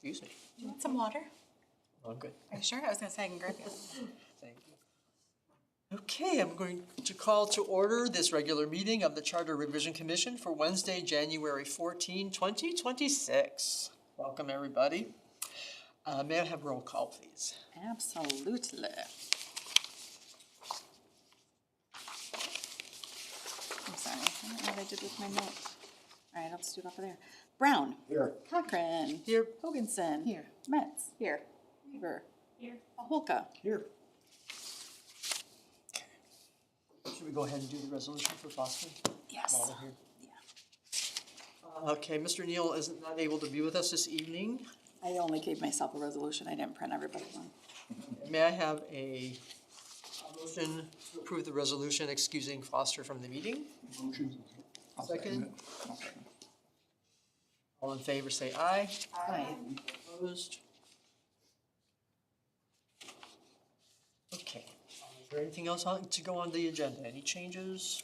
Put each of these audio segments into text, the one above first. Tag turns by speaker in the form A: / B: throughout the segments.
A: Excuse me.
B: Do you want some water?
A: Oh, I'm good.
B: Are you sure? I was gonna say I can grab you.
A: Thank you. Okay, I'm going to call to order this regular meeting of the Charter Revision Commission for Wednesday, January 14, 2026. Welcome, everybody. May I have roll call, please?
B: Absolutely. I'm sorry, I don't know what I did with my notes. All right, I'll just do it off of there. Brown.
C: Here.
B: Cochran.
A: Here.
B: Hoganson.
D: Here.
B: Metz. Here. Weaver.
D: Here.
B: Holka.
A: Here. Should we go ahead and do the resolution for Foster?
B: Yes.
A: While we're here?
B: Yeah.
A: Okay, Mr. Neal is not able to be with us this evening.
B: I only gave myself a resolution. I didn't print everybody one.
A: May I have a motion to approve the resolution excusing Foster from the meeting?
C: Motion. I'll
A: Second.
C: it. I'll second.
A: All in favor, say aye.
B: Aye.
A: Opposed? Okay. Is there anything else to go on the agenda? Any changes?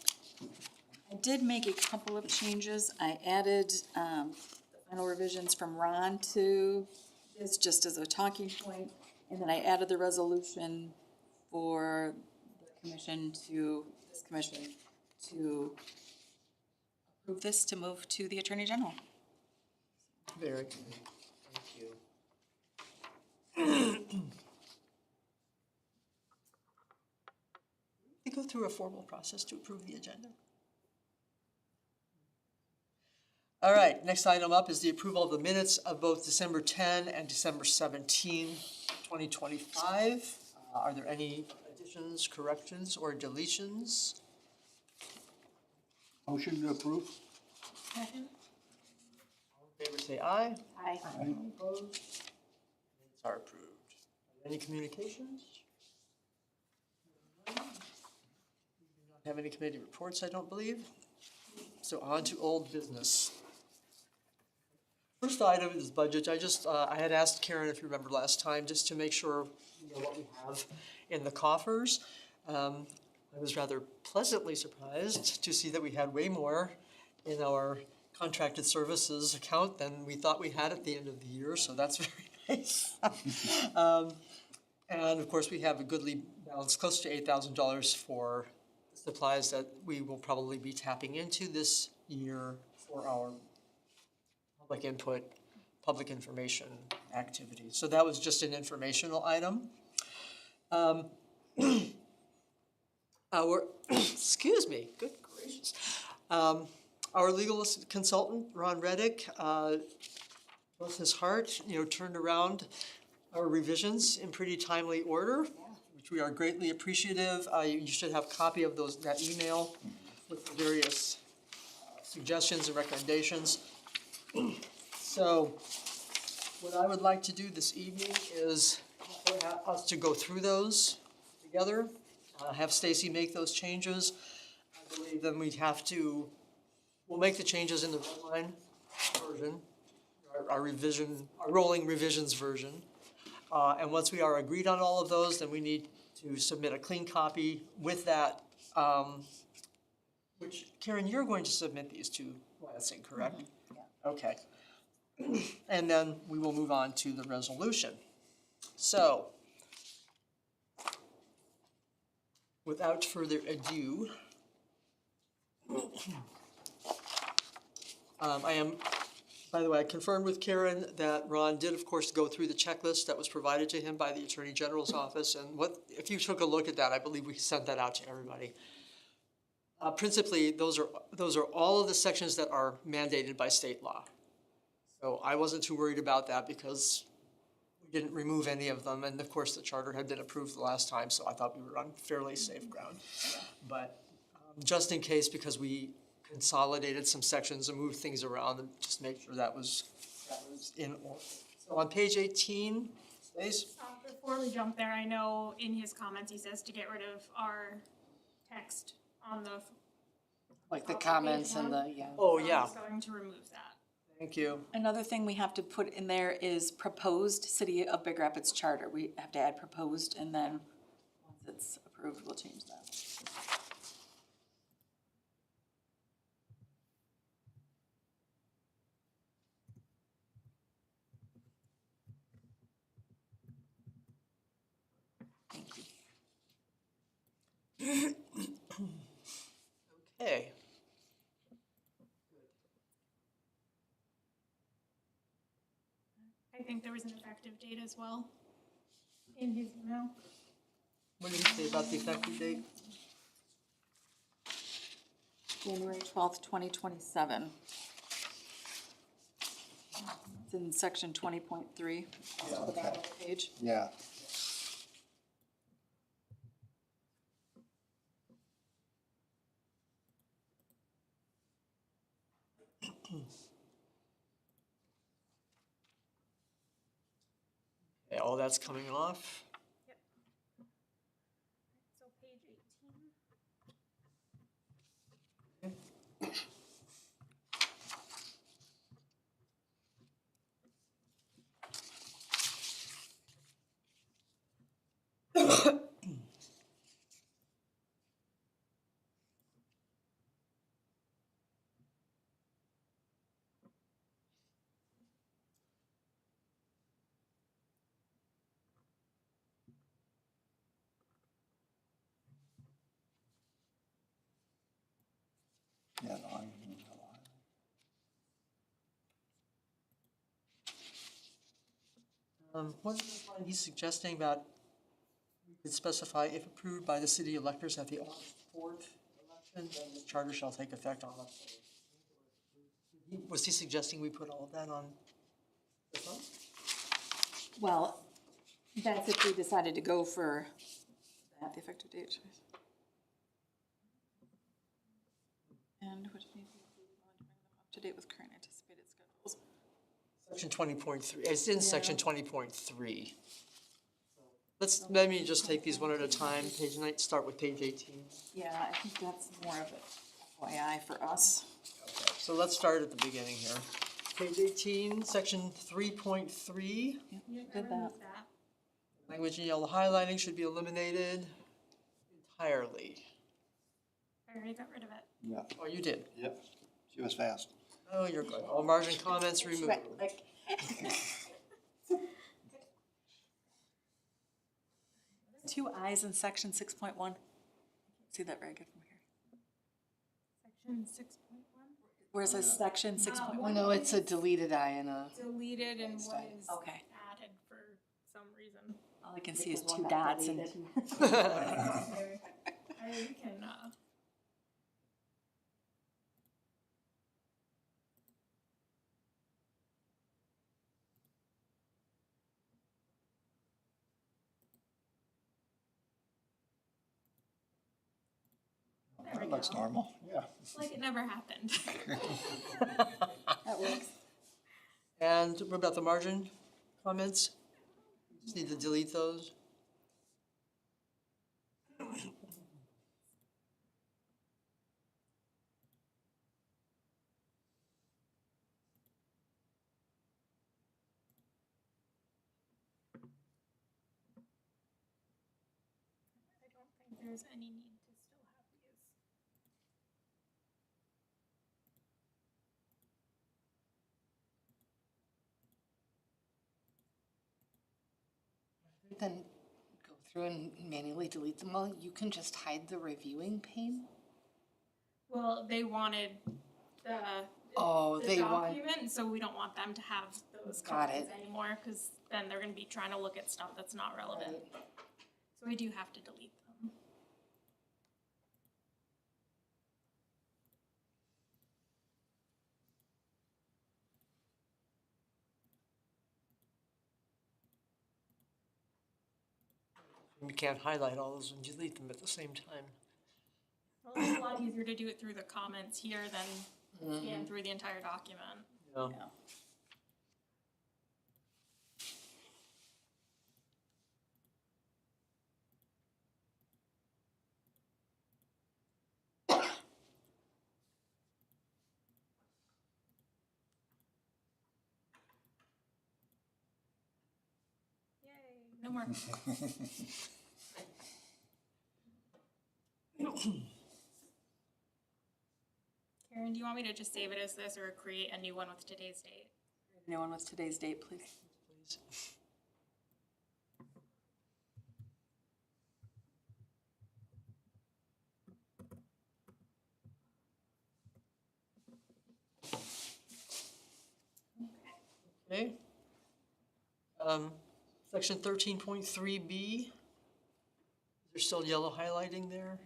B: I did make a couple of changes. I added the final revisions from Ron to this just as a talking point. And then I added the resolution for the commission to approve this to move to the Attorney General.
A: Very good. Thank you. We go through a formal process to approve the agenda. All right, next item up is the approval of the minutes of both December 10 and December 17, 2025. Are there any additions, corrections, or deletions?
C: Motion to approve.
D: Second.
A: All in favor, say aye.
B: Aye.
C: Aye.
A: Opposed? Minutes are approved. Are there any communications? We do not have any committee reports, I don't believe. So on to old business. First item is budget. I had asked Karen, if you remember last time, just to make sure you know what we have in the coffers. I was rather pleasantly surprised to see that we had way more in our contracted services account than we thought we had at the end of the year, so that's very nice. And of course, we have a goodly balance, close to $8,000 for supplies that we will probably be tapping into this year for our public input, public information activities. So that was just an informational item. Excuse me, good gracious. Our legal consultant, Ron Reddick, bless his heart, turned around our revisions in pretty timely order, which we are greatly appreciative. You should have a copy of that email with the various suggestions and recommendations. So what I would like to do this evening is for us to go through those together, have Stacy make those changes. I believe then we'll make the changes in the red line version, our rolling revisions version. And once we are agreed on all of those, then we need to submit a clean copy with that, which, Karen, you're going to submit these to Lansing, correct?
B: Mm-hmm. Yeah.
A: Okay. And then we will move on to the resolution. So, without further ado, by the way, I confirmed with Karen that Ron did, of course, go through the checklist that was provided to him by the Attorney General's office. And if you took a look at that, I believe we sent that out to everybody. Principally, those are all of the sections that are mandated by state law. So I wasn't too worried about that because we didn't remove any of them. And of course, the charter had been approved the last time, so I thought we were on fairly safe ground. But just in case, because we consolidated some sections and moved things around, and just make sure that was in order. So on page 18, Stace?
D: Before we jump there, I know in his comments he says to get rid of our text on the.
E: Like the comments and the, yeah.
A: Oh,
D: So
A: yeah,
D: I'm going to remove that.
A: thank you.
B: Another thing we have to put in there is proposed City of Big Rapids charter. We have to add proposed, and then once it's approved, we'll change that.
D: think there was an effective date as well in his email.
A: What did he say about the effective date?
B: January 12th, 2027. It's in section 20.3, the bottom of the page.
C: Yeah.
A: Okay, all that's coming off.
D: So page 18.
C: Yeah, no,
A: What's the line he's suggesting about, we could specify if approved by the city electors at the August 4th election, then the charter shall take effect on. Was he suggesting we put all of that on the front?
B: Well, that's if we decided to go for that, the effective date. And which means we bring them up to date with current anticipated schedules.
A: Section 20.3, it's in section 20.3. Let me just take these one at a time. Page 9, start with page 18.
B: Yeah, I think that's more of a FYI for us.
A: So let's start at the beginning here. Page 18, section 3.3,
B: Yep,
D: Yeah, I
B: did that.
D: removed that.
A: language in yellow highlighting should be eliminated entirely.
D: I already got rid of it.
C: yeah,
A: Oh, you did?
C: yep. She was fast.
A: Oh, you're good. All margin comments removed.
B: Right, like, two I's in section 6.1. See that very good from here.
D: Section 6.1.
B: Where's this section 6.1?
E: Well, no, it's a deleted I and a,
D: Deleted and what is
B: Okay.
D: added for some reason.
B: All I can see is two dots and two.
D: There. I can, there we
C: That looks
D: go.
C: normal, yeah.
D: Like it never happened.
B: That works.
A: And what about the margin comments? Just need to delete those.
D: I don't think there's any need to still have these.
E: then go through and manually delete them all. You can just hide the reviewing pane.
D: Well, they wanted the
E: Oh,
D: the
E: they want,
D: document, so we don't want them to have those
E: Got
D: copies
E: it.
D: anymore, cause then they're gonna be trying to look at stuff that's not relevant. So we do have to delete them.
A: We can't highlight all those and delete them at the same time.
D: Well, it's a lot easier to do it through the comments here than scan through the entire document.
A: Yeah.
B: Yeah.
D: Yay, no more. Karen, do you want me to just save it as this or create a new one with today's date?
B: Anyone with today's date, please?
A: Please. Okay. Section 13.3B. There's still yellow highlighting there.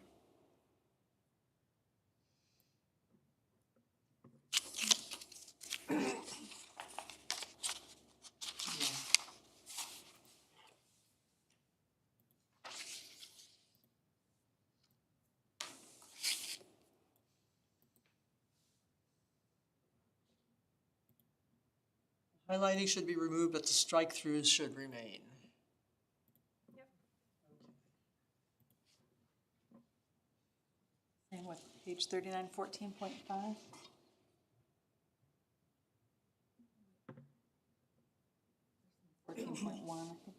A: Highlighting should be removed, but the strike-throughs should remain.
B: Same with page 3914.5. Fourteen point one, I think.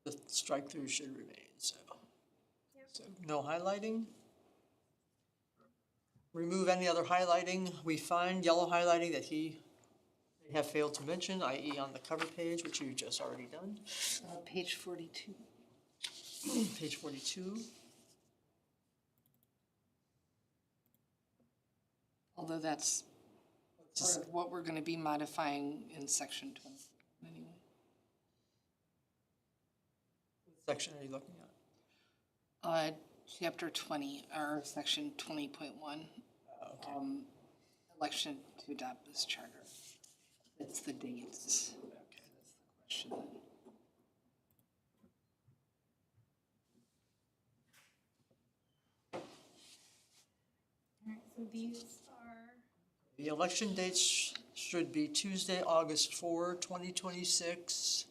A: The strike-through should remain, so. So no highlighting. Remove any other highlighting we find, yellow highlighting that he may have failed to mention, i.e. on the cover page, which you've just already done.
E: Page 42.
A: Page 42.
E: Although that's part of what we're gonna be modifying in section 20 anyway.
A: What section are you looking at?
E: Chapter 20, or section 20.1.
A: Okay.
E: Election to adopt this charter. It's the dates. Okay, that's the question.
D: Alright, so these are,
A: The election dates should be Tuesday, August 4, 2026.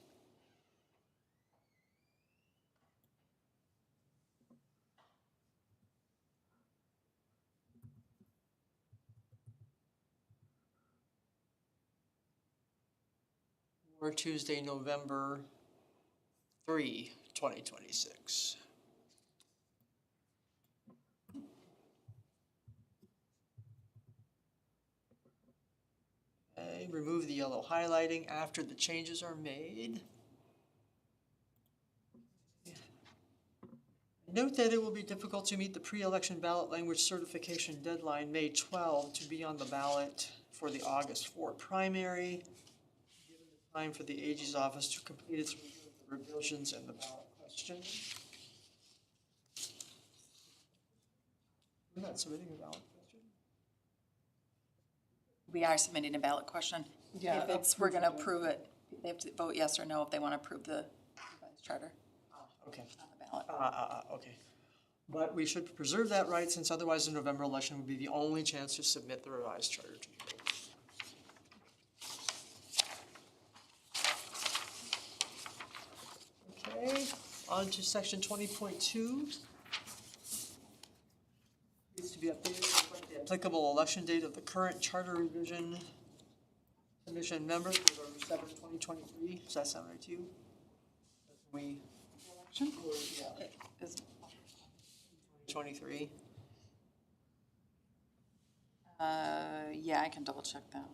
A: Or Tuesday, November 3, 2026. Okay, remove the yellow highlighting after the changes are made. Note that it will be difficult to meet the pre-election ballot language certification deadline, May 12, to be on the ballot for the August 4 primary, given the time for the AG's office to complete its review of the revisions and the ballot question. We're not submitting a ballot question.
B: We are submitting a ballot question.
A: Yeah,
B: If it's, we're gonna approve it, they have to vote yes or no if they wanna approve the revised charter
A: Okay.
B: on the ballot.
A: Okay. But we should preserve that right, since otherwise the November election would be the only chance to submit the revised charter to the vote. Okay, on to section 20.2. Needs to be updated to reflect the applicable election date of the current charter revision commission members, November 7, 2023. Does that sound right to you? We,
B: Election?
A: yeah.
B: Is-
A: 23.
B: Yeah, I can double check that.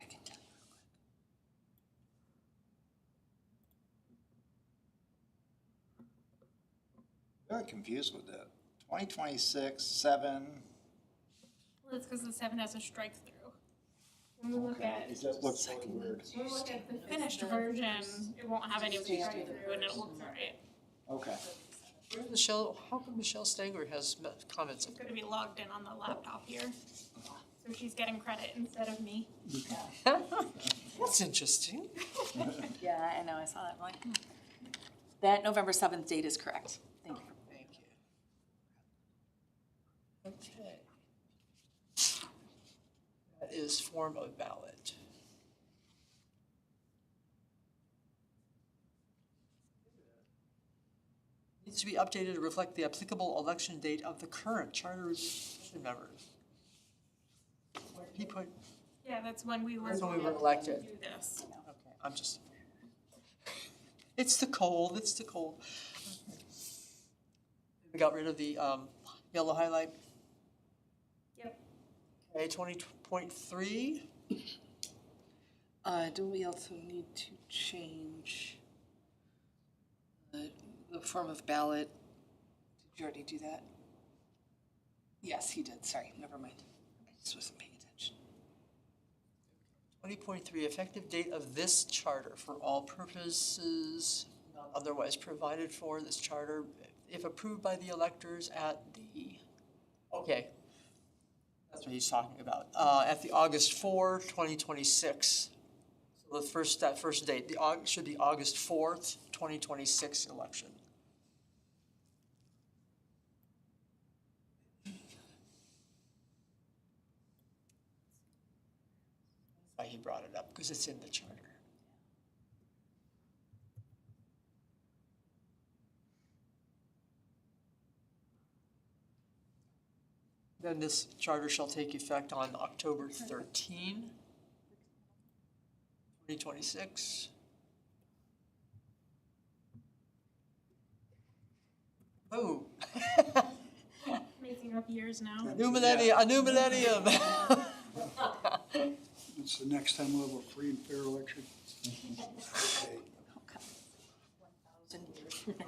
E: I can tell you real quick.
C: Very confused with that. 2026, 7.
D: well, it's because the 7 has a strike through. When we look at,
C: It just looks really weird.
D: when we look at the finished version, it won't have any of the strike through and it'll look alright.
C: Okay.
A: Where's Michelle, how come Michelle Stanger has comments?
D: It's gonna be logged in on the laptop here. So she's getting credit instead of me.
A: That's interesting.
B: Yeah, I know, I saw that, I'm like, That November 7th date is correct. Thank you.
A: Thank you. Okay. That is form of ballot. Needs to be updated to reflect the applicable election date of the current charter revision members. He put,
D: Yeah, that's when we were.
A: That's when we were
D: going to
A: elected.
D: Do this.
A: okay, I'm just, it's the cold, it's the cold. We got rid of the yellow highlight.
D: Yep.
A: Okay, 20.3.
E: Do we also need to change The form of ballot, did you already do that? Yes, he did, sorry, never mind. I just wasn't paying attention.
A: 20.3, effective date of this charter for all purposes not otherwise provided for. This charter, if approved by the electors at the, okay. That's what he's talking about. At the August 4, 2026. So that first date, should be August 4th, 2026 election. Why he brought it up, because it's in the charter. Then this charter shall take effect on October 13, 2026. Oh.
D: Making up years now.
A: A new millennium.
F: It's the next time we'll have a free and fair election.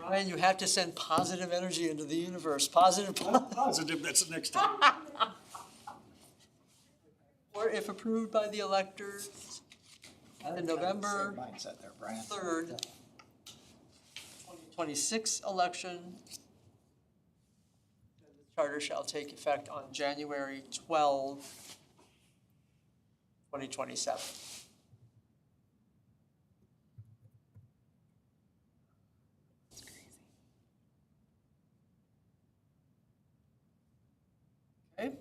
A: Ryan, you have to send positive energy into the universe, positive.
F: Positive, that's the next time.
A: Or if approved by the electors in November
C: Same mindset there, Brian.
A: 3rd, 2026 election. The charter shall take effect on January 12, 2027. Okay.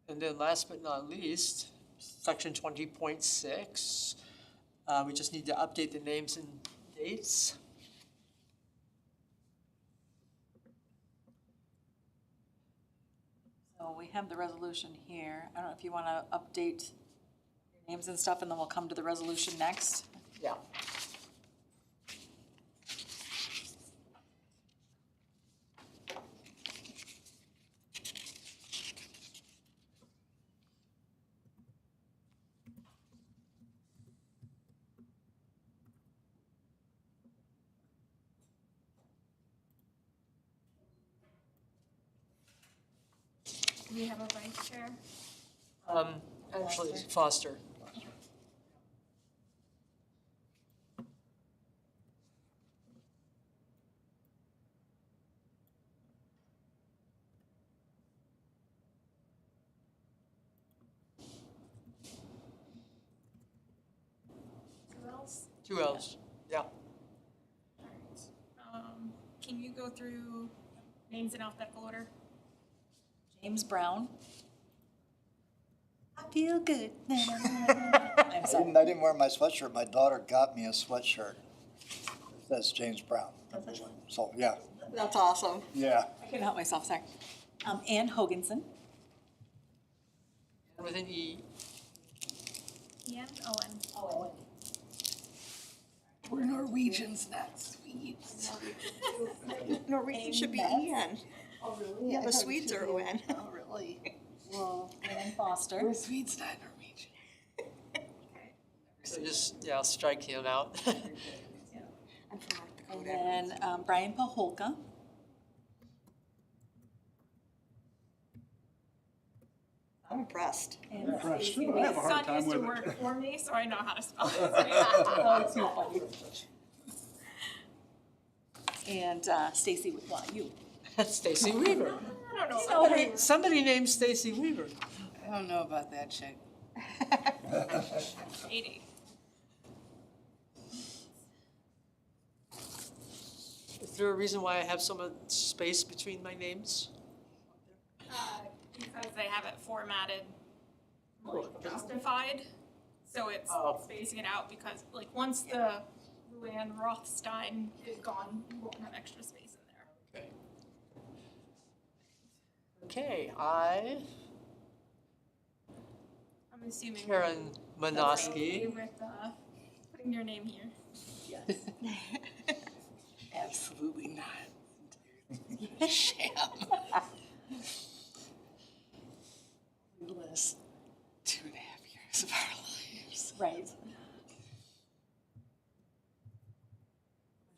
A: And then last but not least, section 20.6, we just need to update the names and dates.
B: So we have the resolution here. I don't know if you want to update your names and stuff, and then we'll come to the resolution next.
A: Yeah.
D: Do we have a vice chair?
A: Actually, it's Foster.
D: Who else?
A: 2 L's, yeah.
D: Alright. Can you go through names in alphabetical order?
B: James Brown. I feel good. I'm sorry.
C: I didn't wear my sweatshirt. My daughter got me a sweatshirt. It says James Brown. So, yeah,
B: That's awesome.
C: yeah.
B: I couldn't help myself, sorry. Ann Hoganson.
A: With an E.
D: Ian Owen.
B: Oh,
E: We're Norwegians, not Swedes.
G: Norwegian should be
B: Amen.
G: Ian.
B: Oh, really?
G: Yeah, the Swedes are Owen.
E: Oh, really?
B: Well, Ann Foster.
E: We're Swedes, not Norwegian.
A: So just, yeah, strike him out.
G: I'm from North
B: And
G: Dakota.
B: then Brian Paholka.
G: I'm impressed.
B: And
F: Impressed.
B: Stacy
F: I have a
D: His
F: hard
D: son
F: time
D: used to
F: with
D: work
F: it.
D: for me, so I know how to spell his name.
B: Oh, too funny. And Stacy, well, you.
A: Stacy Weaver.
D: I don't know about that.
A: Somebody named Stacy Weaver.
E: I don't know about that chick.
D: 80.
A: Is there a reason why I have so much space between my names?
D: Because they have it formatted, like
A: Oh.
D: justified, so it's
A: Oh.
D: spacing it out because, like, once the Luann Rothstein is gone, you won't have extra space in there.
A: Okay,
D: I'm assuming.
A: Karen
D: you're okay
A: Manoski.
D: with putting your name here.
E: Absolutely not. Sham. We list 2.5 years of our lives.
B: Right.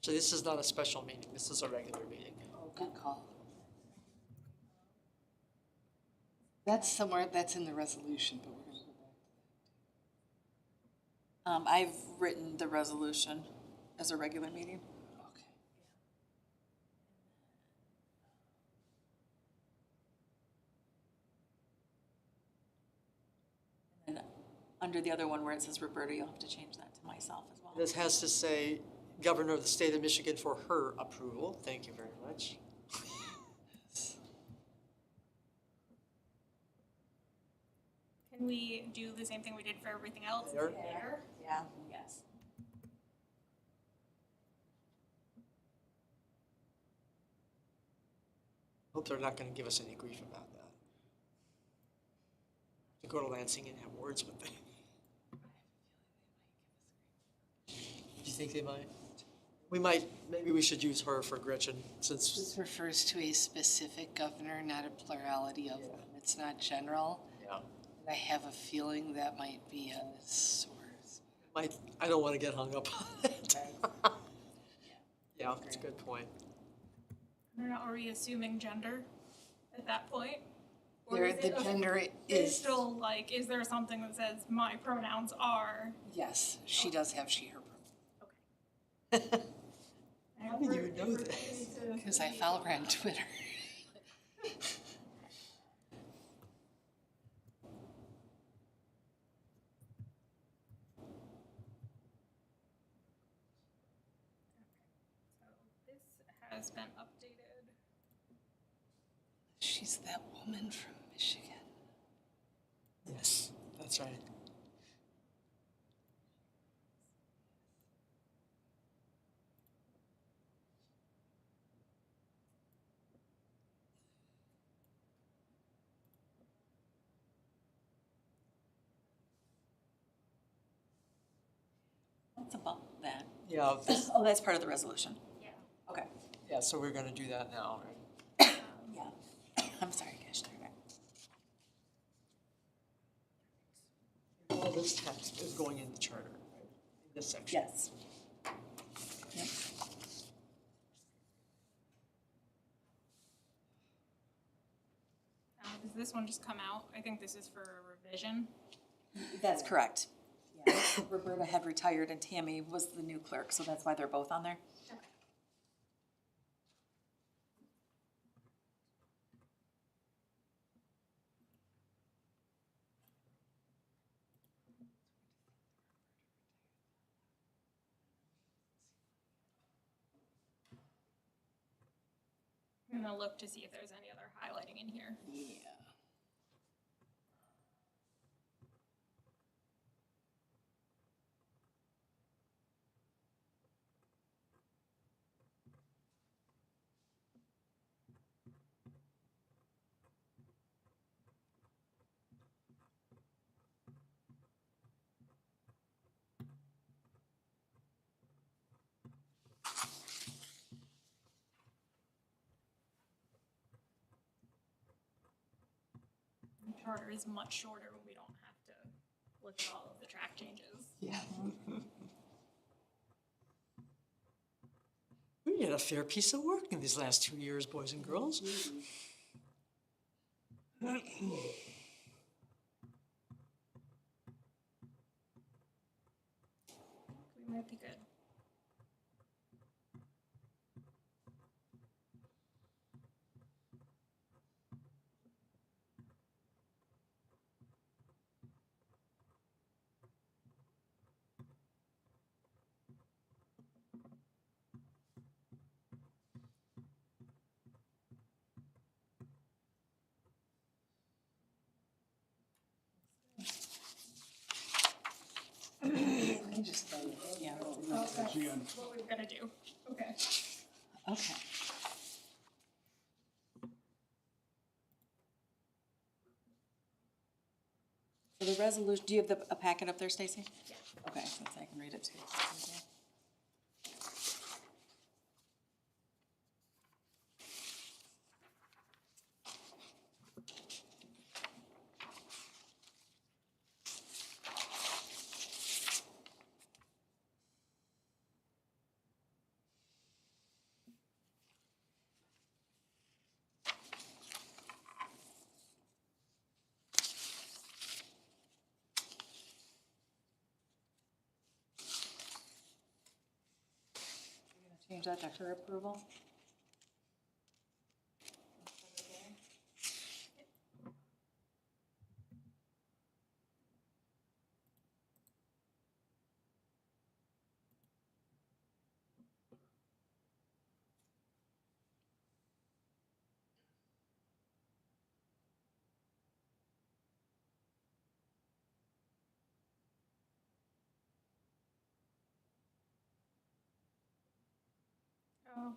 A: So this is not a special meeting, this is a regular meeting.
E: Oh, good call. That's somewhere, that's in the resolution, but we're gonna go back.
B: I've written the resolution as a regular meeting.
E: Okay.
B: And under the other one where it says Roberta, you'll have to change that to myself as well.
A: This has to say Governor of the State of Michigan for her approval. Thank you very much.
D: Can we do the same thing we did for everything else?
A: There.
D: There?
B: Yeah, yes.
A: Hope they're not gonna give us any grief about that. To go to Lansing and have words with them. Do you think they might? We might, maybe we should use her for Gretchen, since,
E: This refers to a specific governor, not a plurality of them. It's not general.
A: yeah,
E: I have a feeling that might be a source.
A: I don't wanna get hung up on it. Yeah, that's a good point.
D: I don't know, are we assuming gender at that point? Or
E: There,
D: is
E: the
D: it-
E: gender
D: It's
E: is,
D: still like, is there something that says my pronouns are?
E: yes, she does have she, her.
A: How did you know this?
E: Because I follow her on Twitter.
D: So this has been updated.
E: She's that woman from Michigan.
A: Yes, that's right.
B: What's about that?
A: Yeah, this,
B: Oh, that's part of the resolution.
D: Yeah.
B: Okay.
A: yeah, so we're gonna do that now, right?
B: Yeah. I'm sorry, guys. Turn it back.
A: All this text is going in the charter, right? In this section.
B: Yes. Yep.
D: Does this one just come out? I think this is for a revision.
B: That's correct. Yeah. Roberta had retired and Tammy was the new clerk, so that's why they're both on there.
D: I'm gonna look to see if there's any other highlighting in here.
E: Yeah.
D: The charter is much shorter when we don't have to look at all of the track changes.
E: Yeah.
A: We did a fair piece of work in these last 2 years, boys and girls.
D: We might be good.
E: I just, yeah.
D: That's what we're gonna do. Okay.
B: Okay. So the resolution, do you have a packet up there, Stacy?
D: Yeah.
B: Okay, so I can read it too. Thank you. that to her approval.
D: Oh,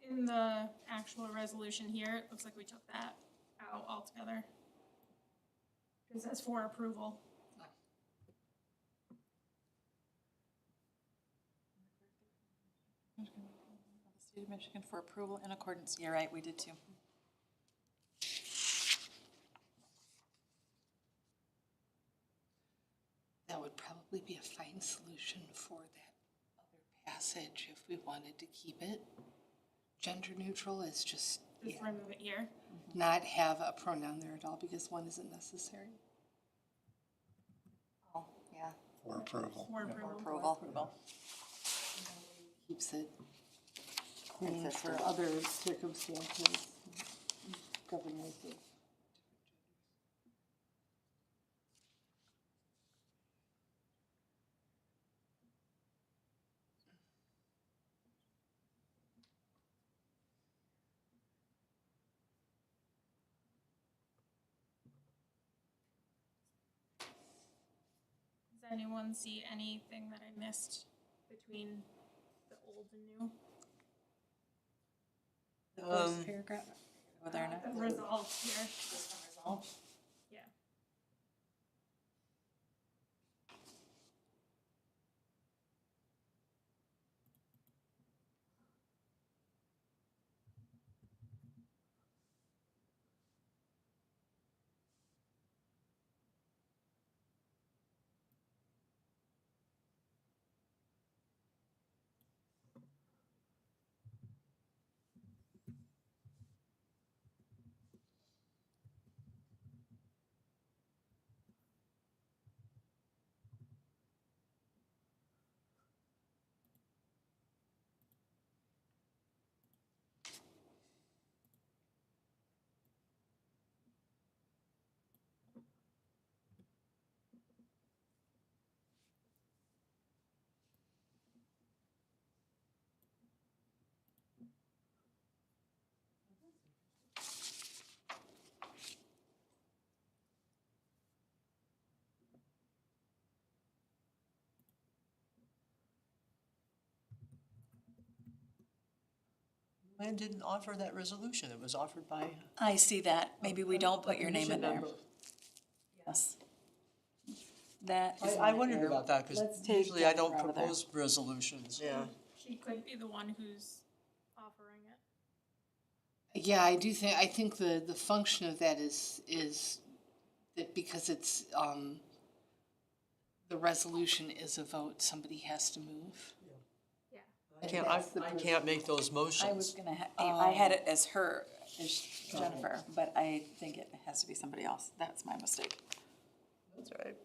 D: in the actual resolution here, it looks like we took that out altogether. It says for approval.
B: The State of Michigan for approval in accordance, you're right, we did too.
E: That would probably be a fine solution for that other passage if we wanted to keep it. Gender neutral is just,
D: Just
E: yeah,
D: remove it here.
E: not have a pronoun there at all because one isn't necessary.
B: Oh, yeah.
C: For approval.
D: For approval.
B: Approval.
E: Keeps it clean for other circumstances. Governors of
D: Does anyone see anything that I missed between the old and new?
B: The first paragraph, whether or not.
D: The results here,
B: Result.
D: yeah.
A: Luann didn't offer that resolution, it was offered by.
B: I see that, maybe we don't put your name in there.
A: Commission
B: Yes. That is.
A: I
B: my
A: wondered
B: error.
A: about that, because
B: Let's take
A: usually I don't
B: Jennifer out of there.
A: propose resolutions. Yeah.
D: She could be the one who's offering it.
E: Yeah, I think the function of that is that because it's, the resolution is a vote, somebody has to move.
D: Yeah.
A: I can't make those motions.
B: I was gonna I had it as her, as Jennifer, but I think it has to be somebody else, that's my mistake.
A: That's all right.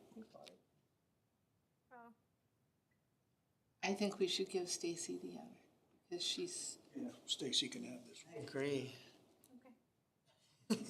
D: Oh,
E: I think we should give Stacy the honor because she's,
F: Yeah, Stacy can have this.
A: I agree.
D: okay.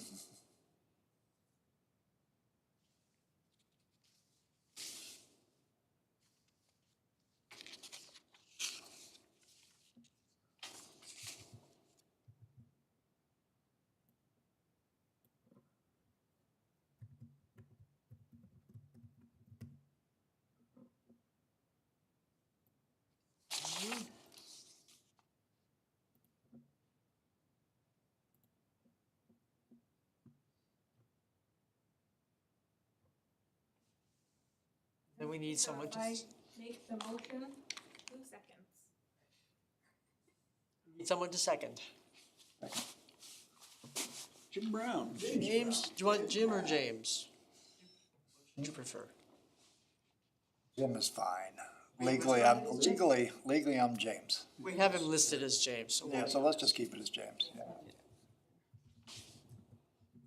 A: And we need someone to,
D: I make the motion, 2 seconds.
A: need someone to second.
F: Jim Brown.
A: James, do you want Jim or James? What do you prefer?
C: Jim is fine. Legally, I'm James.
A: We have him listed as James, so
C: Yeah, so let's just keep it as James, yeah.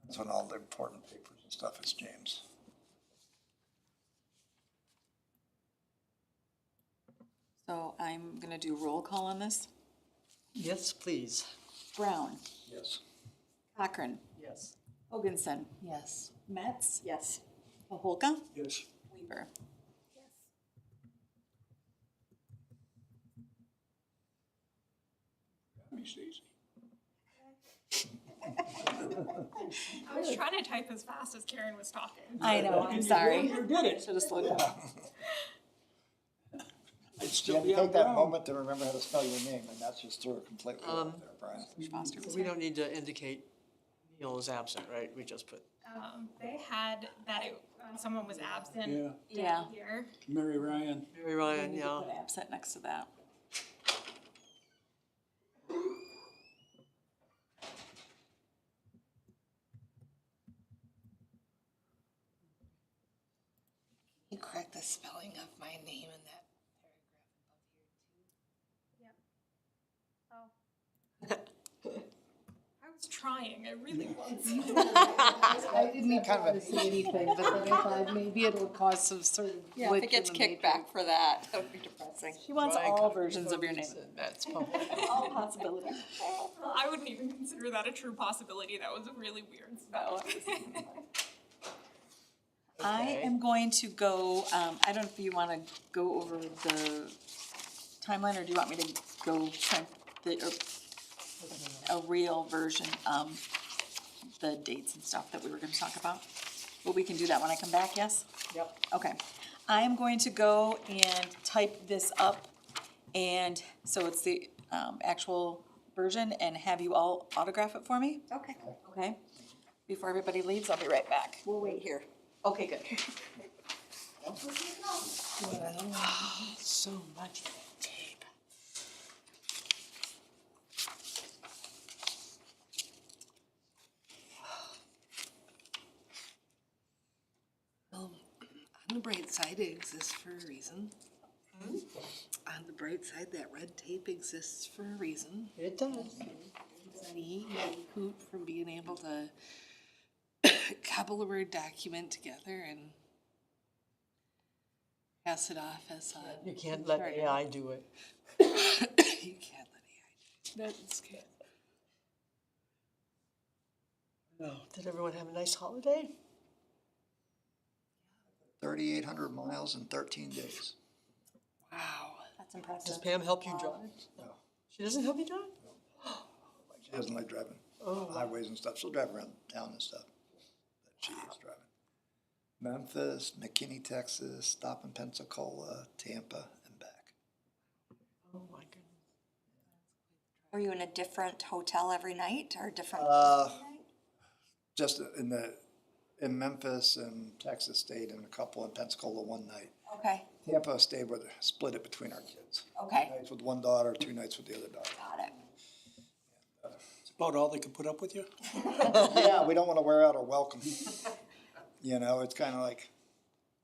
C: That's when all the important papers and stuff is James.
B: So I'm gonna do roll call on this.
A: Yes, please.
B: Brown,
C: Yes.
B: Cochran,
A: Yes.
B: Hoganson,
E: Yes.
B: Metz,
G: Yes.
B: Paholka,
F: Yes.
B: Weaver.
F: Me, Stacy.
D: I was trying to type as fast as Karen was talking.
B: I know, I'm sorry.
F: You did it.
B: Should have slowed down.
F: I'd
C: You
F: still
C: had to
F: be on
C: take that
F: Brown.
C: moment to remember how to spell your name, and that's just threw it completely off there, Brian.
B: Foster was
A: We
B: here.
A: don't need to indicate Neil is absent, right? We just put,
D: They had that someone was absent.
F: Yeah,
B: Yeah.
D: Here.
F: Mary Ryan.
A: Mary Ryan,
B: We
A: yeah.
B: put absent next to that.
E: Can you correct the spelling of my name in that
D: I was trying. I really was.
E: paragraph? I didn't even want to say anything, but then I thought maybe it'll cause some sort of
G: Yeah, if
E: glitch
G: it gets
E: in the
G: kicked
E: matrix.
G: back for that, that would be depressing.
B: She wants
A: Ryan
B: all
A: Cochran,
B: versions of your name.
A: Hoganson, That's Paul.
B: All possibilities.
D: I wouldn't even consider that a true possibility. That was really weird spell.
B: I
A: Okay.
B: am going to go, I don't know if you wanna go over the timeline, or do you want me to go print a real version, the dates and stuff that we were gonna talk about? Well, we can do that when I come back, yes?
A: Yep.
B: Okay. I am going to go and type this up, and so it's the, actual version, and have you all autograph it for me,
G: Okay,
B: okay? Before everybody leaves, I'll be right back.
G: we'll wait here.
B: Okay, good.
A: So much tape.
E: On the bright side, it exists for a reason. On the bright side, that red tape exists for a reason.
A: It does.
E: Any hoot from being able to cobble a Word document together and pass it off as a.
A: You can't let
E: Sorry.
A: AI do it.
E: You can't let AI. That's good.
A: No. Did everyone have a nice holiday?
C: 3,800 miles in 13 days.
E: Wow.
B: That's
A: Does
B: impressive.
A: Pam help you drive?
C: No.
A: She doesn't help you drive?
C: She doesn't like driving
A: Oh,
C: highways and stuff. She'll drive around town and stuff. But she hates driving. Memphis, McKinney, Texas, stop in Pensacola, Tampa, and back.
A: oh my goodness.
G: Were you in a different hotel every night or different?
C: Just in Memphis and Texas stayed in a couple, in Pensacola one night.
G: Okay,
C: Tampa stayed with, split it between our kids.
G: okay,
C: Nights with one daughter, 2 nights with the other daughter.
G: got it.
F: It's about all they could put up with you.
C: Yeah, we don't wanna wear out our welcome. You know, it's kinda like,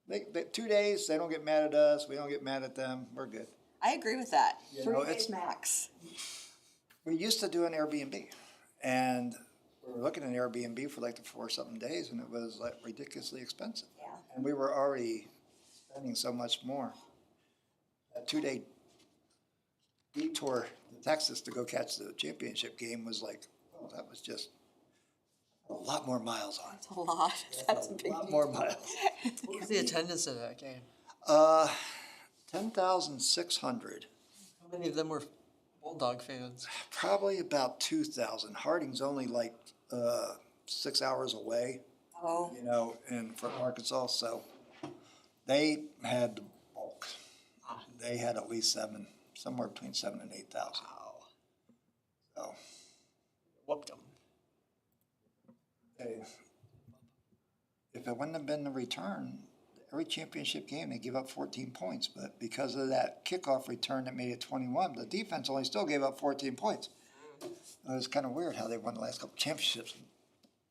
C: they 2 days, they don't get mad at us, we don't get mad at them, we're good.
G: I agree with that.
C: You
G: 3
C: know,
G: days
C: it's-
G: max.
C: We used to do an Airbnb, and we were looking at an Airbnb for like the 4-something days, and it was like ridiculously expensive.
G: Yeah.
C: And we were already spending so much more. A 2-day detour to Texas to go catch the championship game was like, oh, that was just a lot more miles on.
G: It's a lot. That's a
C: A
G: big
C: lot more miles.
A: What was the attendance of that game?
C: 10,600.
A: How many of them were Bulldog fans?
C: Probably about 2,000. Harding's only like 6 hours away.
G: Oh,
C: You know, and from Arkansas, so they had the bulk. They had at least somewhere between 7,000 and 8,000.
A: Wow.
C: So
A: Whooped them.
C: if it wouldn't have been the return, every championship game they give up 14 points, but because of that kickoff return that made it 21, the defense only still gave up 14 points. It was kind of weird how they won the last couple championships.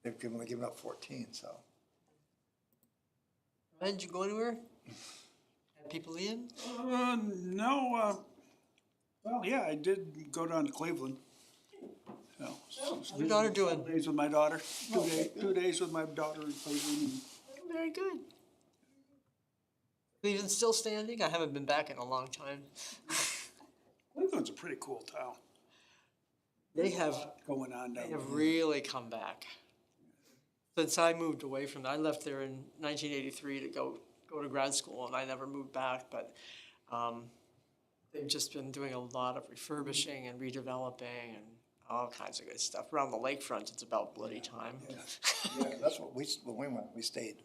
C: They've only given up 14, so.
A: Ryan, did you go anywhere? Had people in?
F: No, well, yeah, I did go down to Cleveland. So,
A: How's your daughter doing?
F: days with my daughter, 2 days with my daughter in Cleveland.
A: Very good. Cleveland's still standing? I haven't been back in a long time.
F: Cleveland's a pretty cool town.
A: They have,
F: Going on
A: they
F: down
A: have
F: there.
A: really come back. Since I moved away from, I left there in 1983 to go to grad school, and I never moved back, but they've just been doing a lot of refurbishing and redeveloping and all kinds of good stuff. Around the lakefront, it's about bloody time.
C: Yeah, that's what when we went, we stayed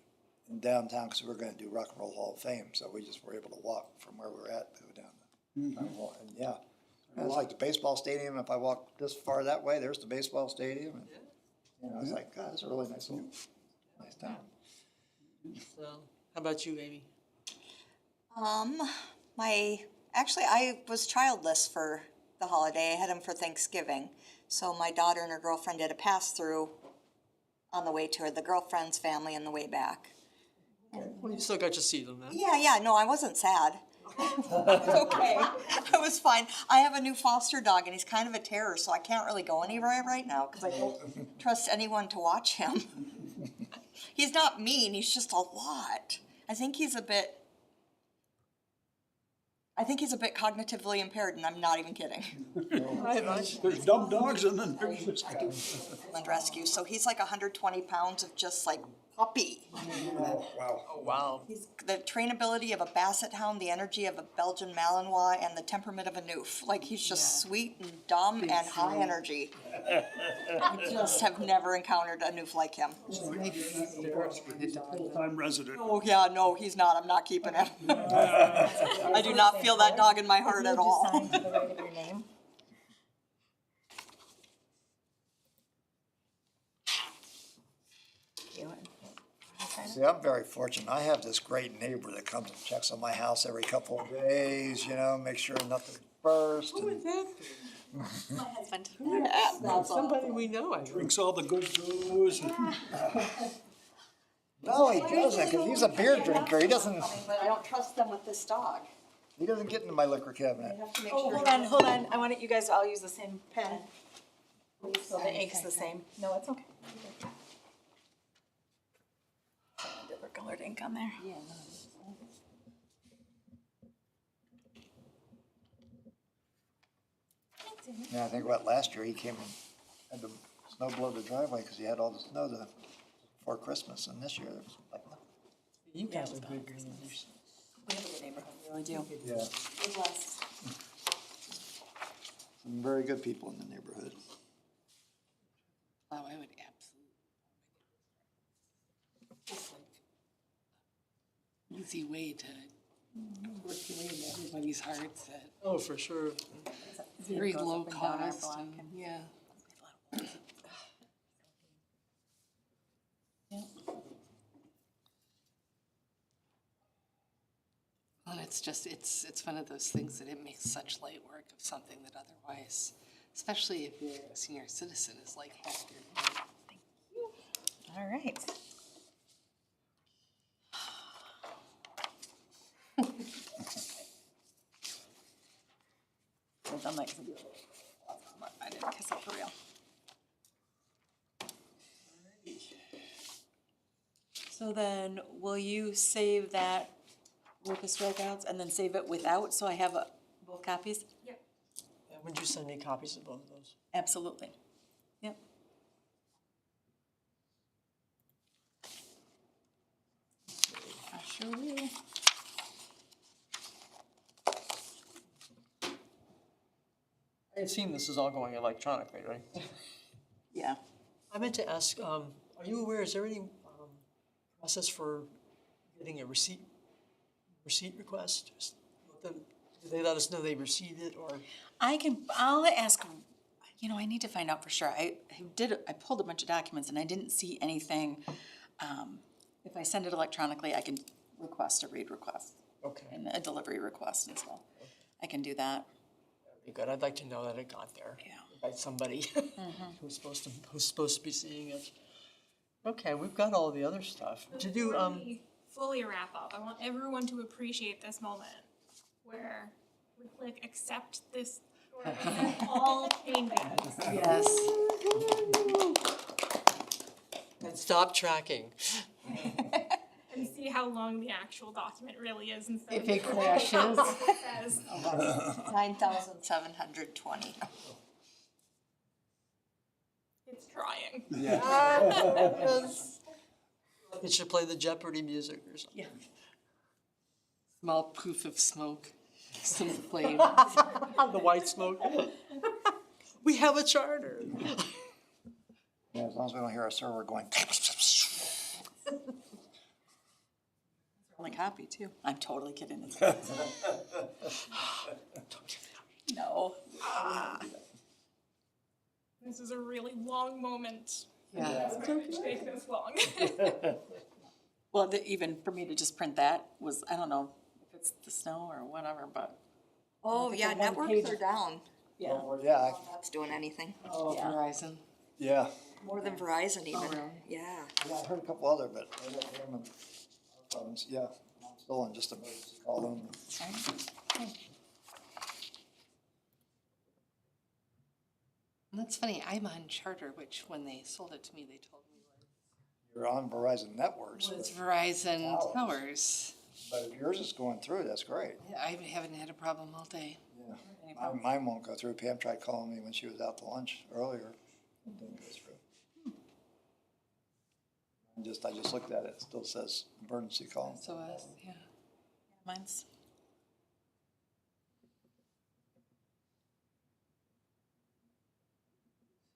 C: in downtown because we were gonna do Rock and Roll Hall of Fame, so we just were able to walk from where we were at to go down. And yeah, it's like the baseball stadium, if I walk this far that way, there's the baseball stadium. And, you know, it's like, God, it's a really nice town.
A: So, how about you, Amy?
G: Actually, I was childless for the holiday. I had him for Thanksgiving. So my daughter and her girlfriend did a pass-through on the way to the girlfriend's family and the way back.
A: Well, you still got to see them then.
G: Yeah, no, I wasn't sad. It was okay. I was fine. I have a new foster dog and he's kind of a terror, so I can't really go anywhere right now because I don't trust anyone to watch him. He's not mean, he's just a lot. I think he's a bit cognitively impaired, and I'm not even kidding.
F: There's dumb dogs in the
G: Land rescue, so he's like 120 pounds of just like puppy.
C: Wow.
A: Oh, wow.
G: He's the trainability of a basset hound, the energy of a Belgian Malinois, and the temperament of a Newf. Like, he's just sweet and dumb and high energy. I just have never encountered a Newf like him.
F: full-time resident.
G: Oh, yeah, no, he's not. I'm not keeping him. I do not feel that dog in my heart at all.
B: Sign to the right of your name.
C: See, I'm very fortunate. I have this great neighbor that comes and checks on my house every couple of days, you know, make sure nothing burst.
A: Who would that be?
G: That's
A: Somebody we know, I think.
F: Drinks all the good booze.
C: No, he doesn't, because he's a beer drinker. He doesn't
G: But I don't trust them with this dog.
C: get into my liquor cabinet.
G: I have to make
B: Oh,
G: sure.
B: hold on, I want you guys to all use the same pen. So the ink's the same. No, it's okay. Different colored ink on there. Yeah.
C: Yeah, I think about last year, he came and had to snow blow the driveway because he had all the snow before Christmas, and this year there was like nothing.
A: You guys are good neighbors.
B: We have a good neighborhood, we really do.
C: Yeah,
B: We're blessed.
C: some very good people in the neighborhood.
E: Oh, I would absolutely. It's like easy way to work your way into everybody's hearts at
A: Oh, for sure.
E: very
B: Goes
E: low
B: up and down our
E: cost
B: block
E: and,
B: and-
E: yeah. Well, it's just, it's one of those things that it makes such light work of something that otherwise, especially if you're a senior citizen, is like half your day.
B: All right. Well done, Mike. I didn't kiss it for real. So then, will you save that with the strikeouts and then save it without, so I have both copies?
D: Yep.
A: Yeah, would you send me copies of both of those?
B: Absolutely. Yep. I sure will.
A: I assume this is all going electronically, right?
B: Yeah.
A: I meant to ask, are you aware, is there any process for getting a receipt request? Just let them, do they let us know they received it, or?
B: I'll ask, I need to find out for sure. I pulled a bunch of documents and I didn't see anything. If I send it electronically, I can request a read request
A: Okay,
B: and a delivery request and stuff. I can do that.
A: that'd be good. I'd like to know that it got there.
B: Yeah.
A: By somebody who's supposed to be seeing it. Okay, we've got all the other stuff. To do,
D: Before we fully wrap up, I want everyone to appreciate this moment where we click accept this, or all changes.
B: Yes.
A: and stop tracking.
D: And see how long the actual document really is instead
B: If
D: of
B: it crashes.
D: it says.
G: 9,720.
D: It's trying.
A: It should play the Jeopardy music or something.
E: Small poof of smoke, some flame.
A: The white smoke. We have a charter.
C: Yeah, as long as we don't hear a server going.
B: Only copy too. I'm totally kidding. It's No.
D: This is a really long moment.
E: Yeah.
D: It's taking this long.
B: Well, even for me to just print that was, I don't know if it's the snow or whatever, but
G: Oh,
B: It's
G: yeah,
B: a one
G: networks
B: page.
G: are down.
B: yeah.
C: Yeah,
G: That's doing anything.
E: Oh,
B: Yeah.
E: Verizon.
C: yeah.
G: More than Verizon even.
E: really?
G: Yeah.
C: Yeah, I heard a couple other, but I don't remember. Yeah, I'm still on just emergency call only.
E: And that's funny, I'm on Charter, which when they sold it to me, they told me
C: You're on Verizon networks,
E: was Verizon Towers.
C: but if yours is going through, that's great.
E: I haven't had a problem all day.
C: Yeah. Mine won't go through. Pam tried calling me when she was out to lunch earlier. It didn't go through. I just looked at it, it still says emergency call.
E: So, yeah.
B: Mine's,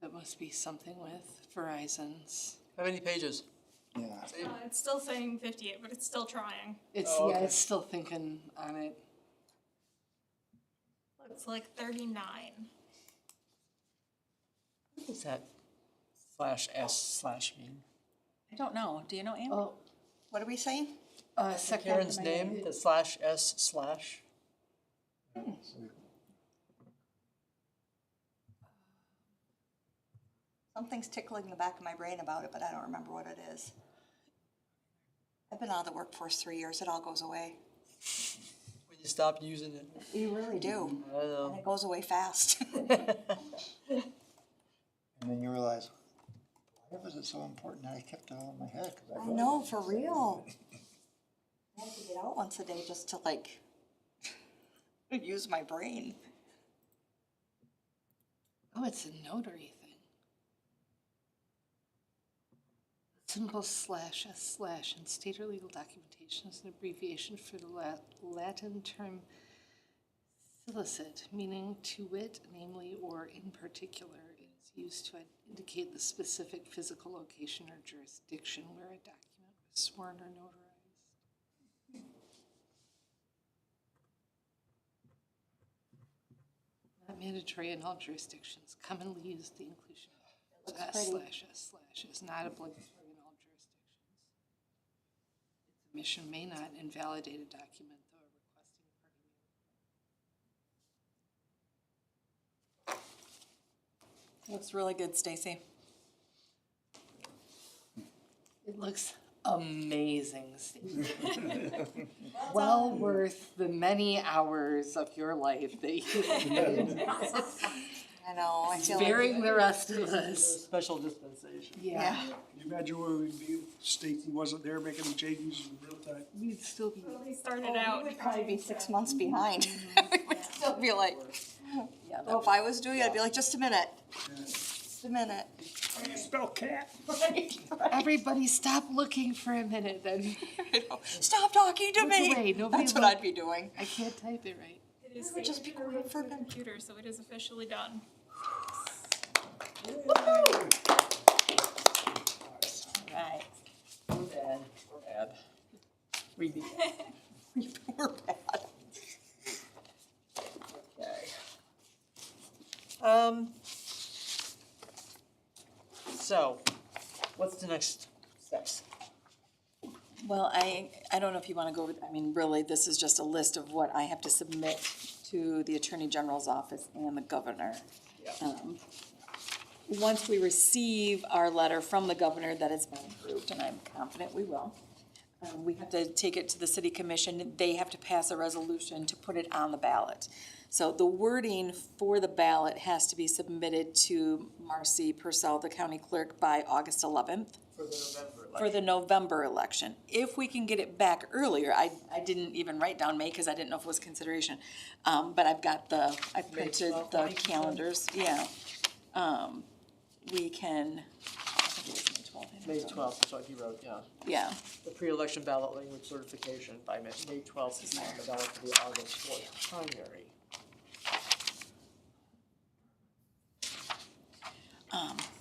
E: It must be something with Verizon's.
A: How many pages?
C: Yeah,
D: It's still saying 58, but it's still trying.
E: It's,
A: Oh,
E: yeah,
A: okay.
E: it's still thinking on it.
D: Looks like 39.
A: What does that /s/ mean?
B: I don't know. Do you know, Anne?
E: Oh,
G: What are we saying?
E: second.
A: Karen's name, the /s/.
G: Something's tickling the back of my brain about it, but I don't remember what it is. I've been out of the workforce 3 years. It all goes away.
A: When you stop using it.
G: You really do.
A: I don't know.
G: And it goes away fast.
C: and then you realize, why was it so important that I kept it all in my head? 'Cause
G: I know, for real. I have to get out once a day just to like use my brain.
E: Oh, it's a notary thing. Symbol /s/ in state or legal documentation is an abbreviation for the Latin term "silicet," meaning to wit, namely, or in particular. It is used to indicate the specific physical location or jurisdiction where a document was sworn or notarized. Not mandatory in all jurisdictions, commonly used the inclusion of /s/ is not obligatory in all jurisdictions. Its omission may not invalidate a document, though a requesting party
B: Looks really good, Stacy.
E: It looks amazing, Stacey. Well worth the many hours of your life that you
G: I know, I feel like,
E: sparing the rest of us.
A: Special dispensation.
E: Yeah,
F: Can you imagine where we'd be if Stacy wasn't there making the changes in real time?
E: we'd still be.
D: We started out.
G: we'd probably be 6 months behind. We'd still be like,
B: Yeah,
G: oh, if I was doing it, I'd be like, just a minute. Just a minute.
F: How do you spell cat?
E: Everybody stop looking for a minute then.
G: Stop talking to
E: Look
G: me.
E: away, nobody
G: That's what
E: look.
G: I'd be doing.
E: I can't type it right.
D: It is
G: would just be
D: saved
G: quiet for a
D: to the
G: minute.
D: computer, so it is officially done.
B: right. We're bad. We're bad. We'd be
G: We're bad.
A: Okay. So, what's the next steps?
B: Well, I don't know if you wanna go over, I mean, really, this is just a list of what I have to submit to the Attorney General's office and the governor. Once we receive our letter from the governor that it's been approved, and I'm confident we will, we have to take it to the city commission. They have to pass a resolution to put it on the ballot. So the wording for the ballot has to be submitted to Marcy Purcell, the county clerk, by August 11th. For the November election. If we can get it back earlier, I didn't even write down May because I didn't know if it was consideration. But I've got I printed
A: 12th,
B: the
A: 20%.
B: calendars, yeah. we can, I think it was May 12th.
A: May 12th is what he wrote, yeah.
B: Yeah,
A: The pre-election ballot language certification by May 12th is on the ballot for the August 4th primary.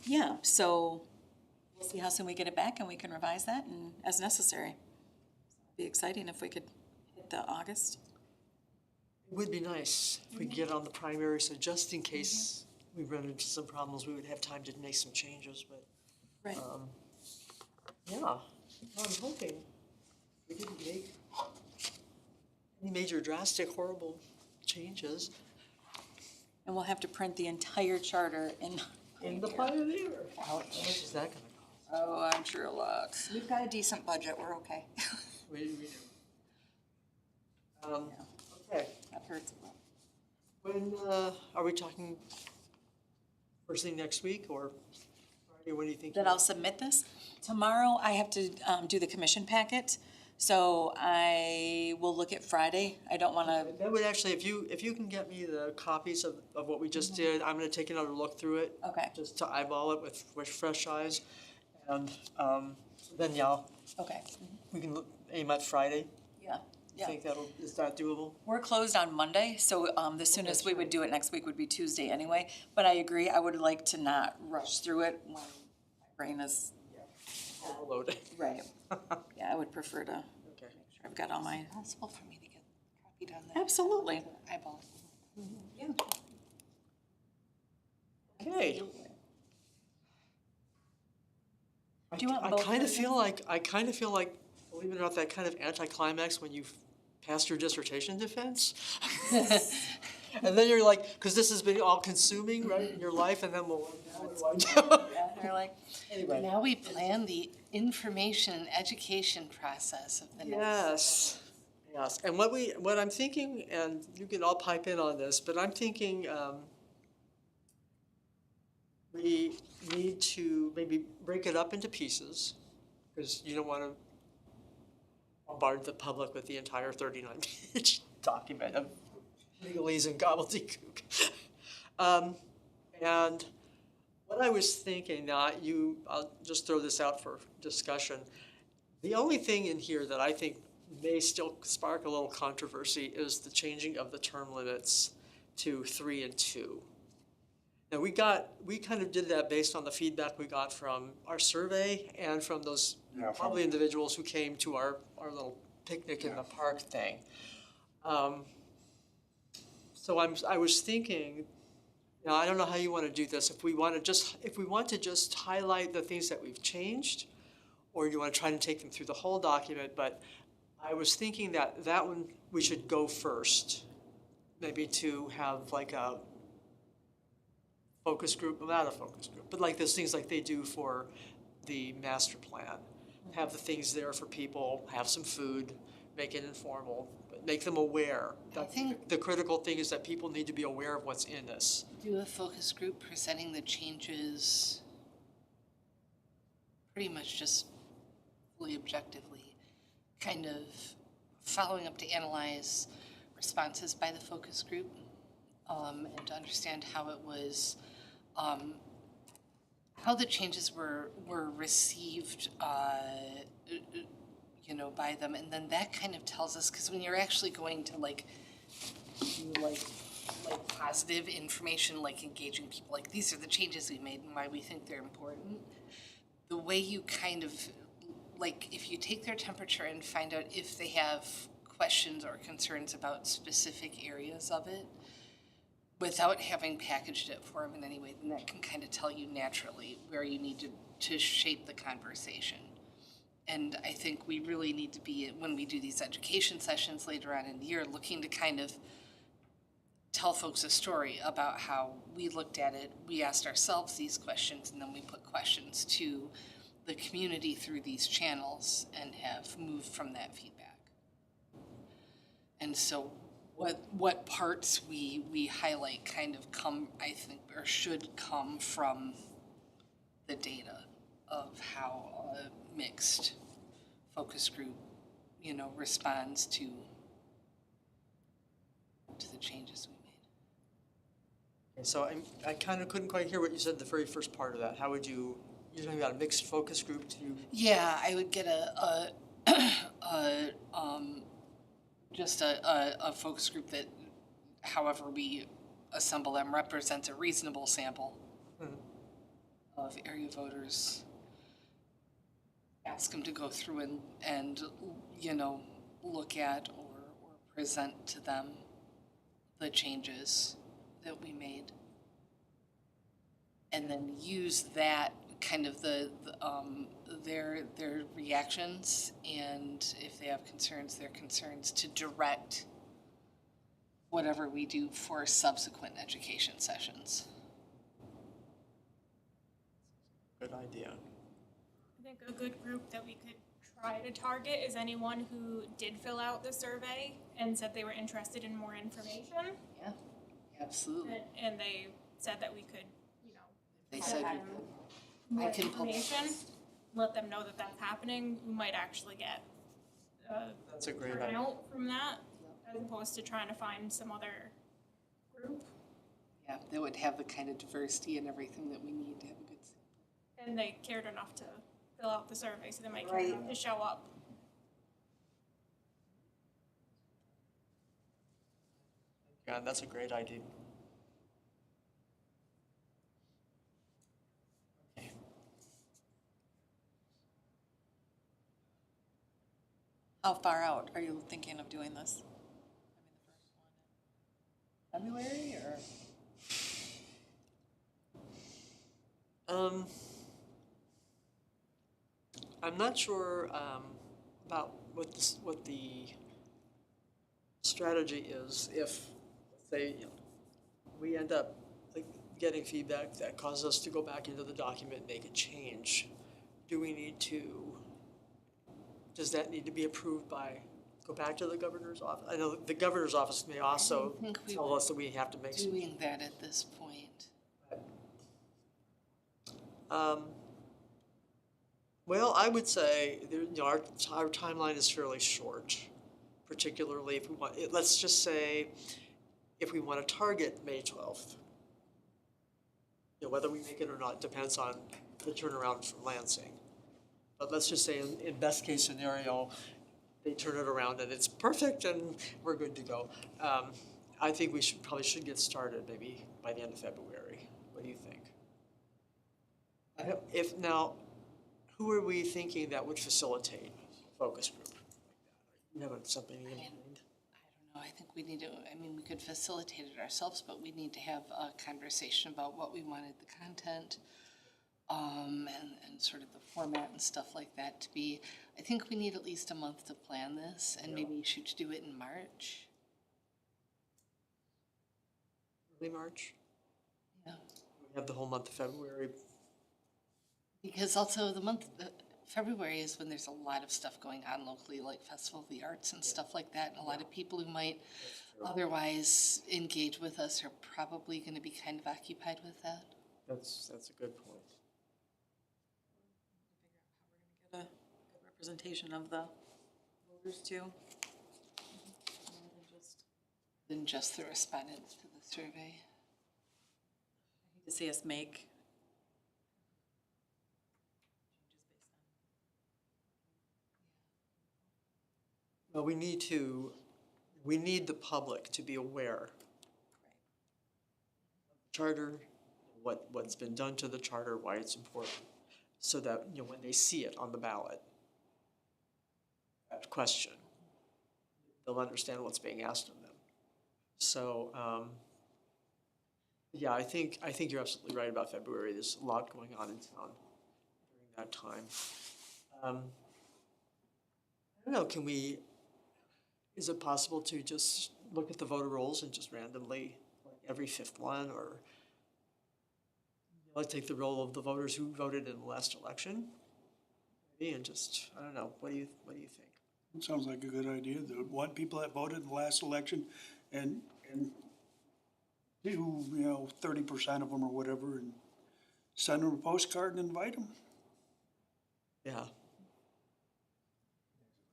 B: yeah, so we'll see how soon we get it back and we can revise that and as necessary. It'd be exciting if we could hit the August.
A: It would be nice if we could get on the primary, so just in case we run into some problems, we would have time to make some changes, but,
B: Right.
A: yeah. I'm hoping we didn't make any major drastic, horrible changes
B: And we'll have to print the entire charter
A: in the Pioneer. How much is that gonna cost?
B: Oh, I'm sure a lot.
G: We've got a decent budget, we're okay.
A: We do. Okay,
B: That hurts a lot.
A: when, are we talking first thing next week or Friday, when do you think?
B: That I'll submit this. Tomorrow, I have to do the commission packet, so I will look at Friday. I don't wanna,
A: That would actually, if you can get me the copies of what we just did, I'm gonna take another look through it.
B: Okay.
A: Just to eyeball it with fresh eyes, and, then, yeah,
B: okay,
A: we can aim at Friday.
B: yeah,
A: You think is that doable?
B: We're closed on Monday, so the soonest we would do it next week would be Tuesday anyway. But I agree, I would like to not rush through it when my brain is.
A: Overloaded.
B: Right. Yeah, I would prefer to
A: Okay.
B: make sure I've got all my.
E: Possible for me to get copied on that?
B: Absolutely.
E: Eyeball.
B: Yeah.
A: Okay.
B: Do you want
A: I
B: both
A: kind of
B: versions?
A: feel like, believe it or not, that kind of anticlimax when you've passed your dissertation defense. And then you're like, because this has been all consuming, right, in your life, and then what do I do?
B: Yeah, they're like,
A: Anyway,
E: Now we plan the information and education process of the next.
A: yes, yes, and what I'm thinking, and you can all pipe in on this, but I'm thinking, we need to maybe break it up into pieces, because you don't want to bombard the public with the entire 39-page document of legalese and gobbledygook. And what I was thinking, I'll just throw this out for discussion. The only thing in here that I think may still spark a little controversy is the changing of the term limits to 3 and 2. Now, we kind of did that based on the feedback we got from our survey and from those probably individuals who came to our little picnic in the park thing. So I was thinking, I don't know how you want to do this. If we want to just highlight the things that we've changed, or you want to try to take them through the whole document, but I was thinking that one we should go first, maybe to have like a focus group, well, not a focus group, but like those things like they do for the master plan. Have the things there for people, have some food, make it informal, but make them aware.
E: I think-
A: The critical thing is that people need to be aware of what's in this.
E: Do a focus group presenting the changes pretty much just fully objectively, kind of following up to analyze responses by the focus group, and to understand how it was, how the changes were received, by them, and then that kind of tells us, because when you're actually going to do positive information, like engaging people, like these are the changes we made and why we think they're important, the way you kind of, like, if you take their temperature and find out if they have questions or concerns about specific areas of it, without having packaged it for them in any way, then that can kind of tell you naturally where you need to shape the conversation. And I think we really need to be, when we do these education sessions later on in the year, looking to kind of tell folks a story about how we looked at it, we asked ourselves these questions, and then we put questions to the community through these channels and have moved from that feedback. And so what parts we highlight kind of come, I think, or should come from the data of how a mixed focus group, responds to the changes we
A: So I kind of couldn't quite hear what you said the very first part of that. How would you're talking about a mixed focus group to,
E: Yeah, I would get just a focus group that, however we assemble them, represents a reasonable sample of area voters. Ask them to go through and you know, look at or present to them the changes that we made. And then use that kind of their reactions, and if they have concerns, their concerns, to direct whatever we do for subsequent education sessions.
A: good idea.
D: I think a good group that we could try to target is anyone who did fill out the survey and said they were interested in more information.
E: Yeah, absolutely.
D: And they said that we could, you know,
E: They
D: provide
E: said
D: them more
E: I can pull-
D: information, let them know that that's happening. We might actually get
A: That's a great idea.
D: turnout from that, as opposed to trying to find some other group.
E: Yeah, they would have the kind of diversity and everything that we need to have a good sample.
D: And they cared enough to fill out the survey, so they might care
G: Right.
D: enough to show up.
A: Yeah, that's a great idea. Okay.
B: How far out are you thinking of doing this? February or?
A: I'm not sure about what the strategy is if, say, you know, we end up like getting feedback that causes us to go back into the document and make a change. Do we need to? Does that need to be approved by? Go back to the governor's office? I know the governor's office may also
E: I think we
A: tell us that we have to make some.
E: Doing that at this point.
A: Well, I would say there, you know, our timeline is fairly short, particularly if we want. Let's just say, if we want to target May 12th. You know, whether we make it or not depends on the turnaround from Lansing. But let's just say, in best case scenario, they turn it around and it's perfect and we're good to go. I think we probably should get started maybe by the end of February. What do you think? If now, who are we thinking that would facilitate a focus group? You have something in mind?
E: I don't know, I think we need to, I mean, we could facilitate it ourselves, but we need to have a conversation about what we wanted the content, and sort of the format and stuff like that to be. I think we need at least a month to plan this, and maybe you should do it in March.
A: Early March?
E: Yeah.
A: We have the whole month of February.
E: Because also the month, February is when there's a lot of stuff going on locally, like Festival of the Arts and stuff like that. And a lot of people who might otherwise engage with us are probably gonna be kind of occupied with that.
A: That's a good point.
B: Get a good representation of the voters too.
E: Than just the respondents to the survey.
B: To see us make.
A: Well, we need the public to be aware. Charter, what's been done to the charter, why it's important, so that, you know, when they see it on the ballot, that question, they'll understand what's being asked of them. So, yeah, I think you're absolutely right about February. There's a lot going on in town during that time. I don't know, is it possible to just look at the voter rolls and just randomly, like every fifth one, or like take the roll of the voters who voted in the last election? Maybe, and just, I don't know, what do you think?
F: It sounds like a good idea. The one people that voted in the last election and do, 30% of them or whatever, and send them a postcard and invite them.
A: Yeah,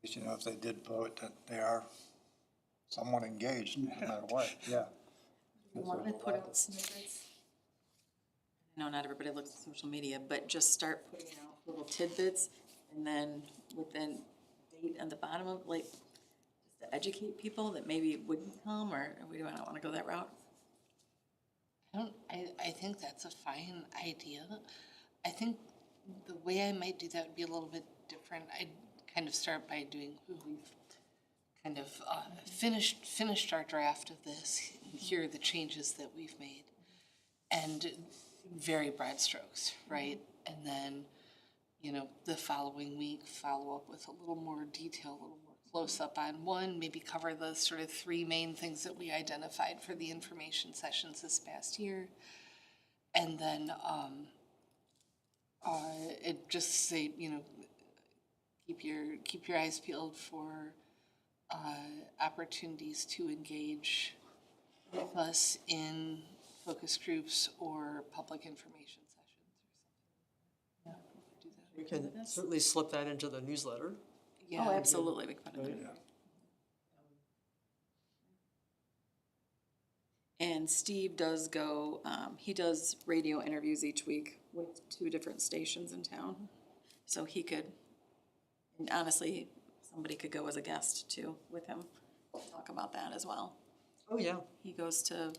C: You know, if they did vote, that they are somewhat engaged, no matter what, yeah.
B: want to put out snippets. I know not everybody looks at social media, but just start putting out little tidbits and then within date at the bottom of, like, just to educate people that maybe wouldn't come, or we don't want to go that route.
E: I think that's a fine idea. I think the way I might do that would be a little bit different. I'd kind of start by doing, we've kind of finished our draft of this. Here are the changes that we've made. And very broad strokes, right? And then, you know, the following week, follow up with a little more detail, a little more close up on one, maybe cover the sort of three main things that we identified for the information sessions this past year. And then it just say, you know, keep your eyes peeled for opportunities to engage with us in focus groups or public information sessions or something. Yeah, we could do that.
A: We can certainly slip that into the newsletter.
E: Yeah.
B: Oh, absolutely, we can put it in. And Steve does go, he does radio interviews each week with 2 different stations in town. So he could, and honestly, somebody could go as a guest too with him, talk about that as well.
A: Oh, yeah,
B: He goes to,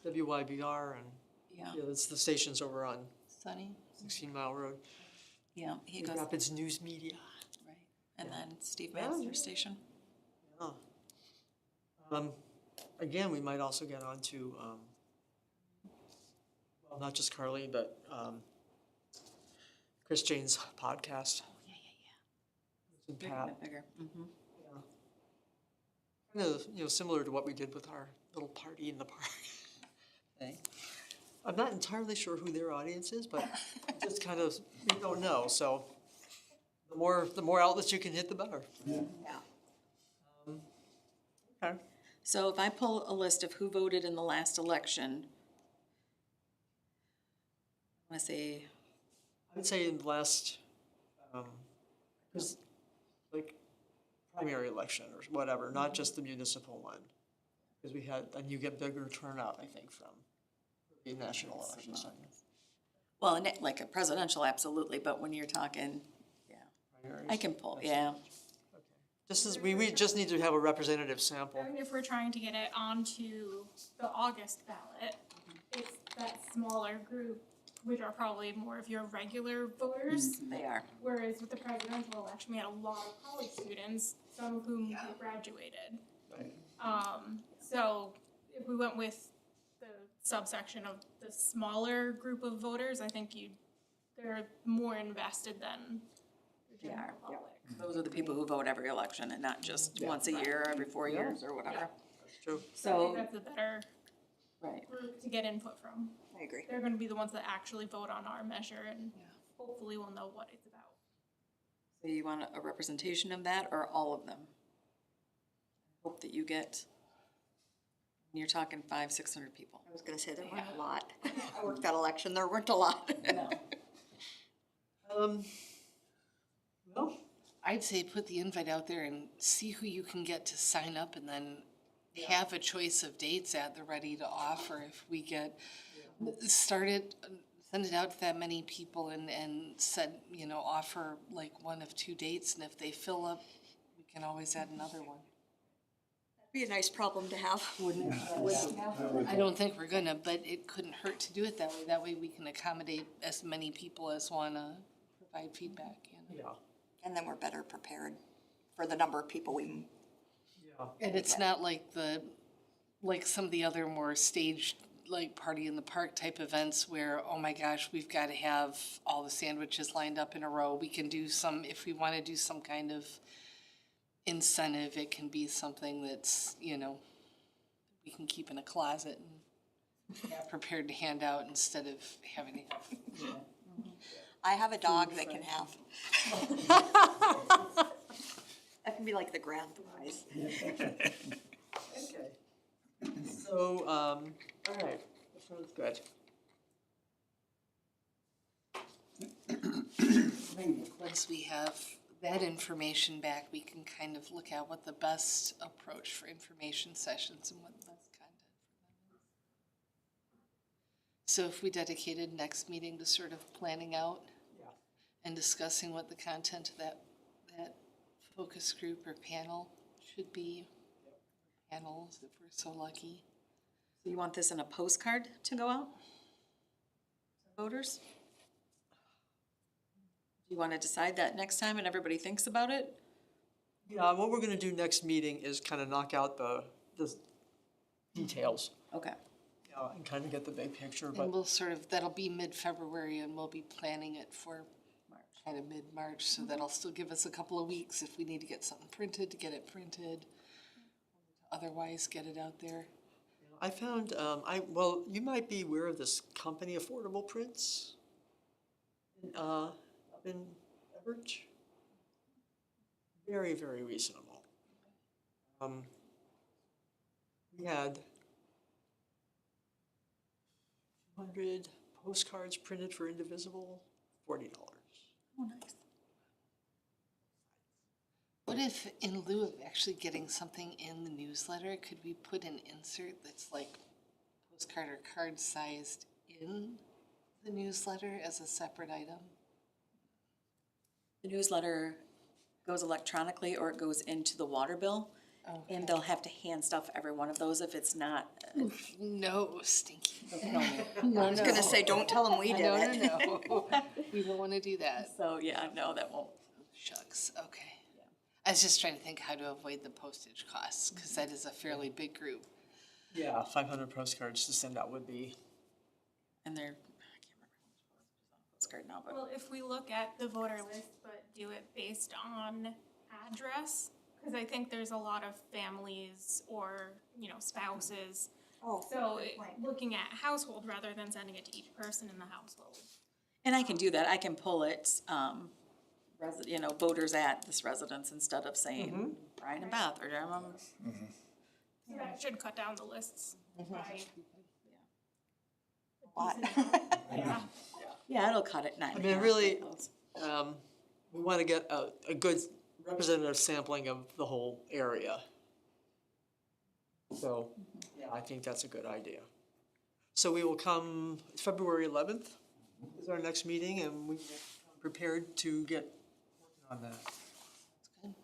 A: WYBR and,
B: yeah,
A: yeah, it's the stations over on
E: Sunny?
A: 16 Mile Road.
B: yeah, he goes,
A: Rapids News Media.
B: right, and then Steve
A: Yeah.
B: Master Station.
A: Yeah. Again, we might also get onto, well, not just Carly, but, Chris Jane's podcast.
B: Yeah,
A: And
B: yeah,
A: Pat.
B: yeah. Bigger, mm-hmm.
A: Kind of, you know, similar to what we did with our little party in the park thing. I'm not entirely sure who their audience is, but just kind of, we don't know, so the more outlets you can hit, the better.
G: Yeah.
A: Okay.
B: So if I pull a list of who voted in the last election, I wanna say,
A: I would say in the last, because like primary election or whatever, not just the municipal one. Because we had, and you get bigger turnout, I think, from the national election.
B: well, like a presidential, absolutely, but when you're talking, yeah,
A: Primaries.
B: I can pull, yeah.
A: Just as, we just need to have a representative sample.
D: I mean, if we're trying to get it onto the August ballot, it's that smaller group, which are probably more of your regular voters.
B: They are.
D: Whereas with the presidential election, we had a lot of college students, some of whom had graduated.
A: Right.
D: So if we went with the subsection of the smaller group of voters, I think they're more invested than the
B: They are,
D: general
B: yep.
D: public.
B: Those are the people who vote every election and not just once a year or every 4 years or whatever.
A: That's true.
D: So I think
B: So,
D: that's a better
B: right,
D: group to get input from.
G: I agree.
D: They're gonna be the ones that actually vote on our measure and hopefully we'll know what it's about.
B: so you want a representation of that or all of them? Hope that you get, you're talking 500-600 people.
G: I was gonna say, there weren't a lot. I worked that election, there weren't a lot.
B: No.
A: Well,
E: I'd say put the invite out there and see who you can get to sign up and then have a choice of dates at the ready to offer if we get, send it out to that many people and said, you know, offer like 1 of 2 dates, and if they fill up, we can always add another one.
G: Be a nice problem to have.
E: I don't think we're gonna, but it couldn't hurt to do it that way. That way we can accommodate as many people as wanna provide feedback, you know?
A: yeah,
G: And then we're better prepared for the number of people we,
A: yeah.
E: And it's not like like some of the other more staged, like party in the park type events where, oh my gosh, we've gotta have all the sandwiches lined up in a row. We can do if we wanna do some kind of incentive, it can be something that's, you know, we can keep in a closet and have prepared to hand out instead of having to have.
G: I have a dog that can have. That can be like the grand prize.
A: Okay. So, all right, that sounds good.
E: Once we have that information back, we can kind of look at what the best approach for information sessions and what the best content So if we dedicated next meeting to sort of planning out
A: Yeah.
E: and discussing what the content of that focus group or panel should be, panels, if we're so lucky.
B: So you want this in a postcard to go out? Voters? Do you want to decide that next time and everybody thinks about it?
A: Yeah, what we're gonna do next meeting is kind of knock out the details,
B: Okay.
A: and kind of get the big picture, but
E: And we'll sort of, that'll be mid-February and we'll be planning it for kind of mid-March, so that'll still give us a couple of weeks if we need to get something printed, to get it printed. Otherwise, get it out there.
A: I found, you might be aware of this company, Affordable Prints, up in Everett. Very, very reasonable. We had 200 postcards printed for Indivisible, $40.
B: Oh, nice.
E: What if, in lieu of actually getting something in the newsletter, could we put an insert that's like postcard or card sized in the newsletter as a separate item?
B: The newsletter goes electronically or it goes into the water bill.
E: Okay.
B: And they'll have to hand stuff every one of those if it's not.
E: No, stinky.
G: I was gonna say, don't tell them we did it.
E: No. We don't wanna do that.
B: So, yeah, no, that won't.
E: Shucks, okay. I was just trying to think how to avoid the postage costs, cause that is a fairly big group.
A: Yeah, 500 postcards to send out would be.
B: And they're, I can't remember how much it was on a postcard now, but.
D: Well, if we look at the voter list, but do it based on address, because I think there's a lot of families or, spouses.
G: Oh,
D: So
G: good point.
D: looking at household rather than sending it to each person in the household.
B: And I can do that, I can pull it, voters at this residence instead of saying Brian and Beth or
D: So that should cut down the lists by
G: Lot.
D: yeah.
B: Yeah, it'll cut it nine.
A: I mean, really, we want to get a good representative sampling of the whole area. So, yeah, I think that's a good idea. So we will come, February 11th is our next meeting, and we are prepared to get working on that.
E: Good.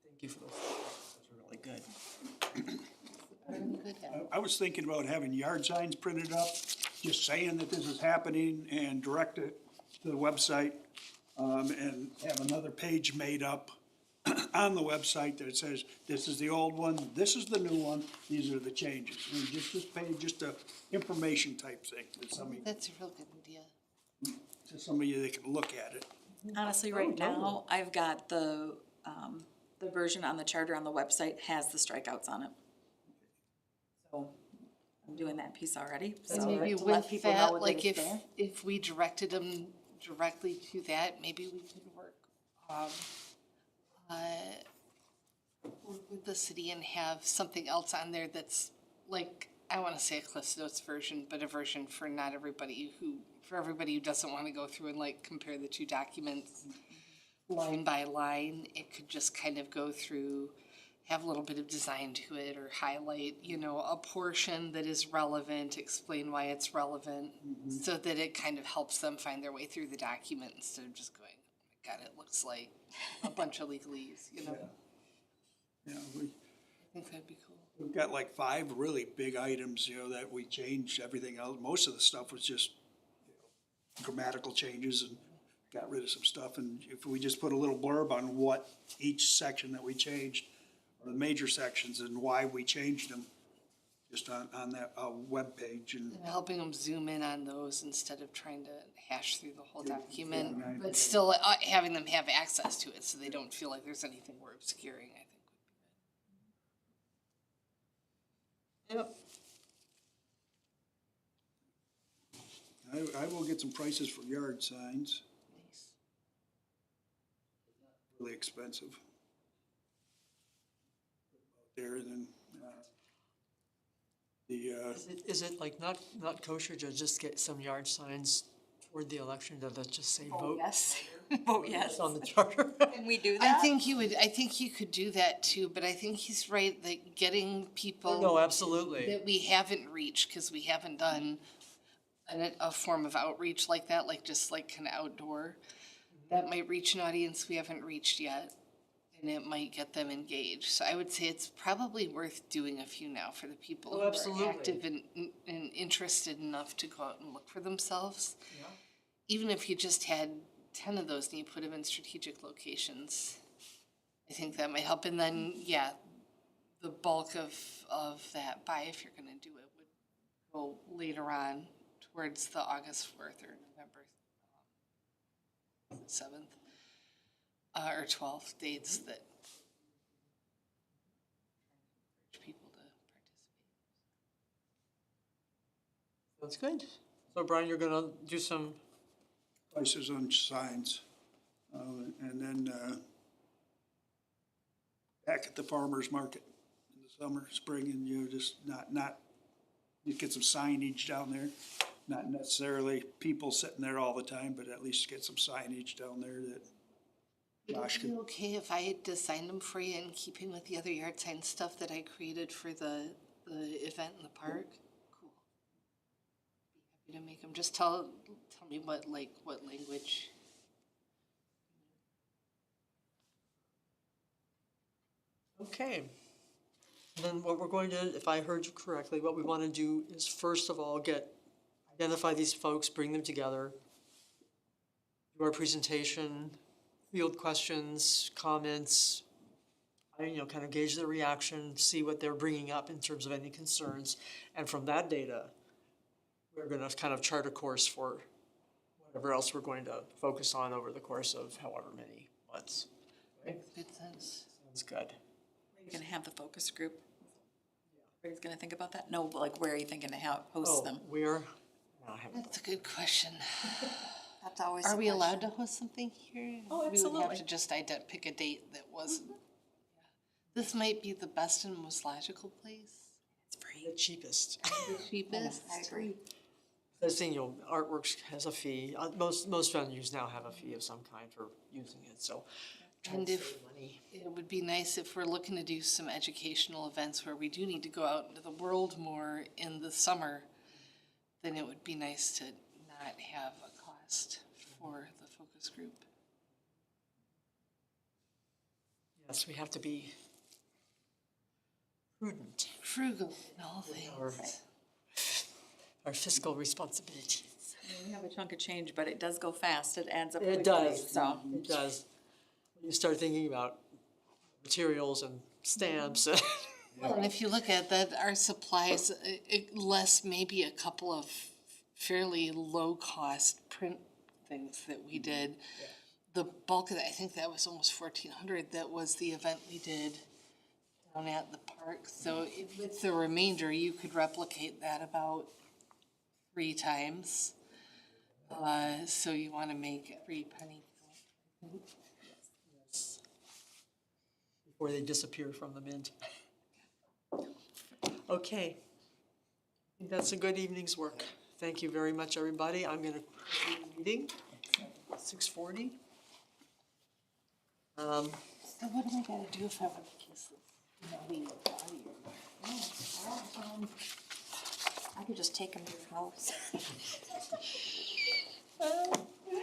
A: Thank you for those. Those are really good.
E: Good.
F: I was thinking about having yard signs printed up, just saying that this is happening and direct it to the website. And have another page made up on the website that says, this is the old one, this is the new one, these are the changes. And just page, just a information type thing, that somebody,
E: That's a real good idea.
F: to somebody they can look at it.
B: Honestly, right now, I've got the version on the charter on the website has the strikeouts on it. So I'm doing that piece already,
E: And
B: so
E: maybe
B: to let
E: with
B: people know
E: that,
B: that
E: like
B: it's
E: if,
B: there.
E: if we directed them directly to that, maybe we could work with the city and have something else on there that's like, I wanna say a Cliff's Notes version, but a version for not everybody for everybody who doesn't wanna go through and like compare the two documents line by line. It could just kind of go through, have a little bit of design to it, or highlight, a portion that is relevant, explain why it's relevant, so that it kind of helps them find their way through the document instead of just going, oh my God, it looks like a bunch of legalese,
F: Yeah,
E: I think that'd be cool.
F: we've got like 5 really big items, that we changed everything else. Most of the stuff was just grammatical changes and got rid of some stuff. And if we just put a little blurb on what each section that we changed, or the major sections and why we changed them, just on that webpage and.
E: And helping them zoom in on those instead of trying to hash through the whole document,
F: right.
E: but still having them have access to it so they don't feel like there's anything we're obscuring, I think.
A: Yep.
F: I will get some prices for yard signs,
E: Nice.
F: really expensive. There, and then,
A: Is it like not kosher to just get some yard signs toward the election that just say vote?
G: Yes, vote yes.
A: It's on the charter.
G: Can we do
E: I
G: that?
E: think you could do that too, but I think he's right that getting people
A: No, absolutely.
E: that we haven't reached, cause we haven't done a form of outreach like that, like just like kind of outdoor, that might reach an audience we haven't reached yet, and it might get them engaged. So I would say it's probably worth doing a few now for the people
A: Oh,
E: who
A: absolutely.
E: are active and interested enough to go out and look for themselves.
A: Yeah.
E: Even if you just had 10 of those and you put them in strategic locations, I think that might help. And then, yeah, the bulk of that buy, if you're gonna do it, would go later on towards the August 4th or November 7th, or 12th dates that encourage people to participate.
A: That's good. So Brian, you're gonna do some,
F: Prices on signs. And then, back at the farmer's market in the summer, spring, and you just you get some signage down there. Not necessarily people sitting there all the time, but at least get some signage down there that Josh
E: Would it
F: could.
E: be okay if I designed them for you in keeping with the other yard sign stuff that I created for the event in the park? Cool. Be happy to make them. Just tell me what language.
A: okay. And then what we're going to, if I heard you correctly, what we want to do is first of all identify these folks, bring them together, do our presentation, field questions, comments, kind of gauge their reaction, see what they're bringing up in terms of any concerns. And from that data, we're going to kind of chart a course for whatever else we're going to focus on over the course of however many months.
E: Makes good sense.
A: Sounds good.
B: You're gonna have the focus group. Everybody's gonna think about that? No, but like where are you thinking to host them?
A: We are, no, I haven't.
E: That's a good question.
G: That's always
E: Are
G: the
E: we allowed
G: question.
E: to host something here?
B: Oh,
E: We would
B: absolutely.
E: have to just pick a date that wasn't. This might be the best and most logical place.
B: It's free.
A: The cheapest.
E: The cheapest.
G: I agree.
A: The thing, Artworks has a fee. Most venues now have a fee of some kind for using it, so. trying
E: And
A: to
E: if,
A: save money.
E: it would be nice if we're looking to do some educational events where we do need to go out into the world more in the summer, then it would be nice to not have a cost for the focus group.
A: Yes, we have to be prudent
E: Frugal in all
A: our,
E: things.
A: our fiscal responsibilities.
B: We have a chunk of change, but it does go fast. It adds up quickly,
A: It does,
B: so.
A: it does. When you start thinking about materials and stamps,
E: Well, and if you look at that, our supplies, less maybe a couple of fairly low-cost print things that we did. The bulk of that, I think that was almost 1,400, that was the event we did down at the park. So with the remainder, you could replicate that about 3 times. So you wanna make every penny count.
A: before they disappear from the mint. Okay. I think that's a good evening's work. Thank you very much, everybody. I'm gonna conclude the meeting, 6:40.
E: So what do I gotta do if I wanna kiss this? Naughty body?
G: I could just take him to his house.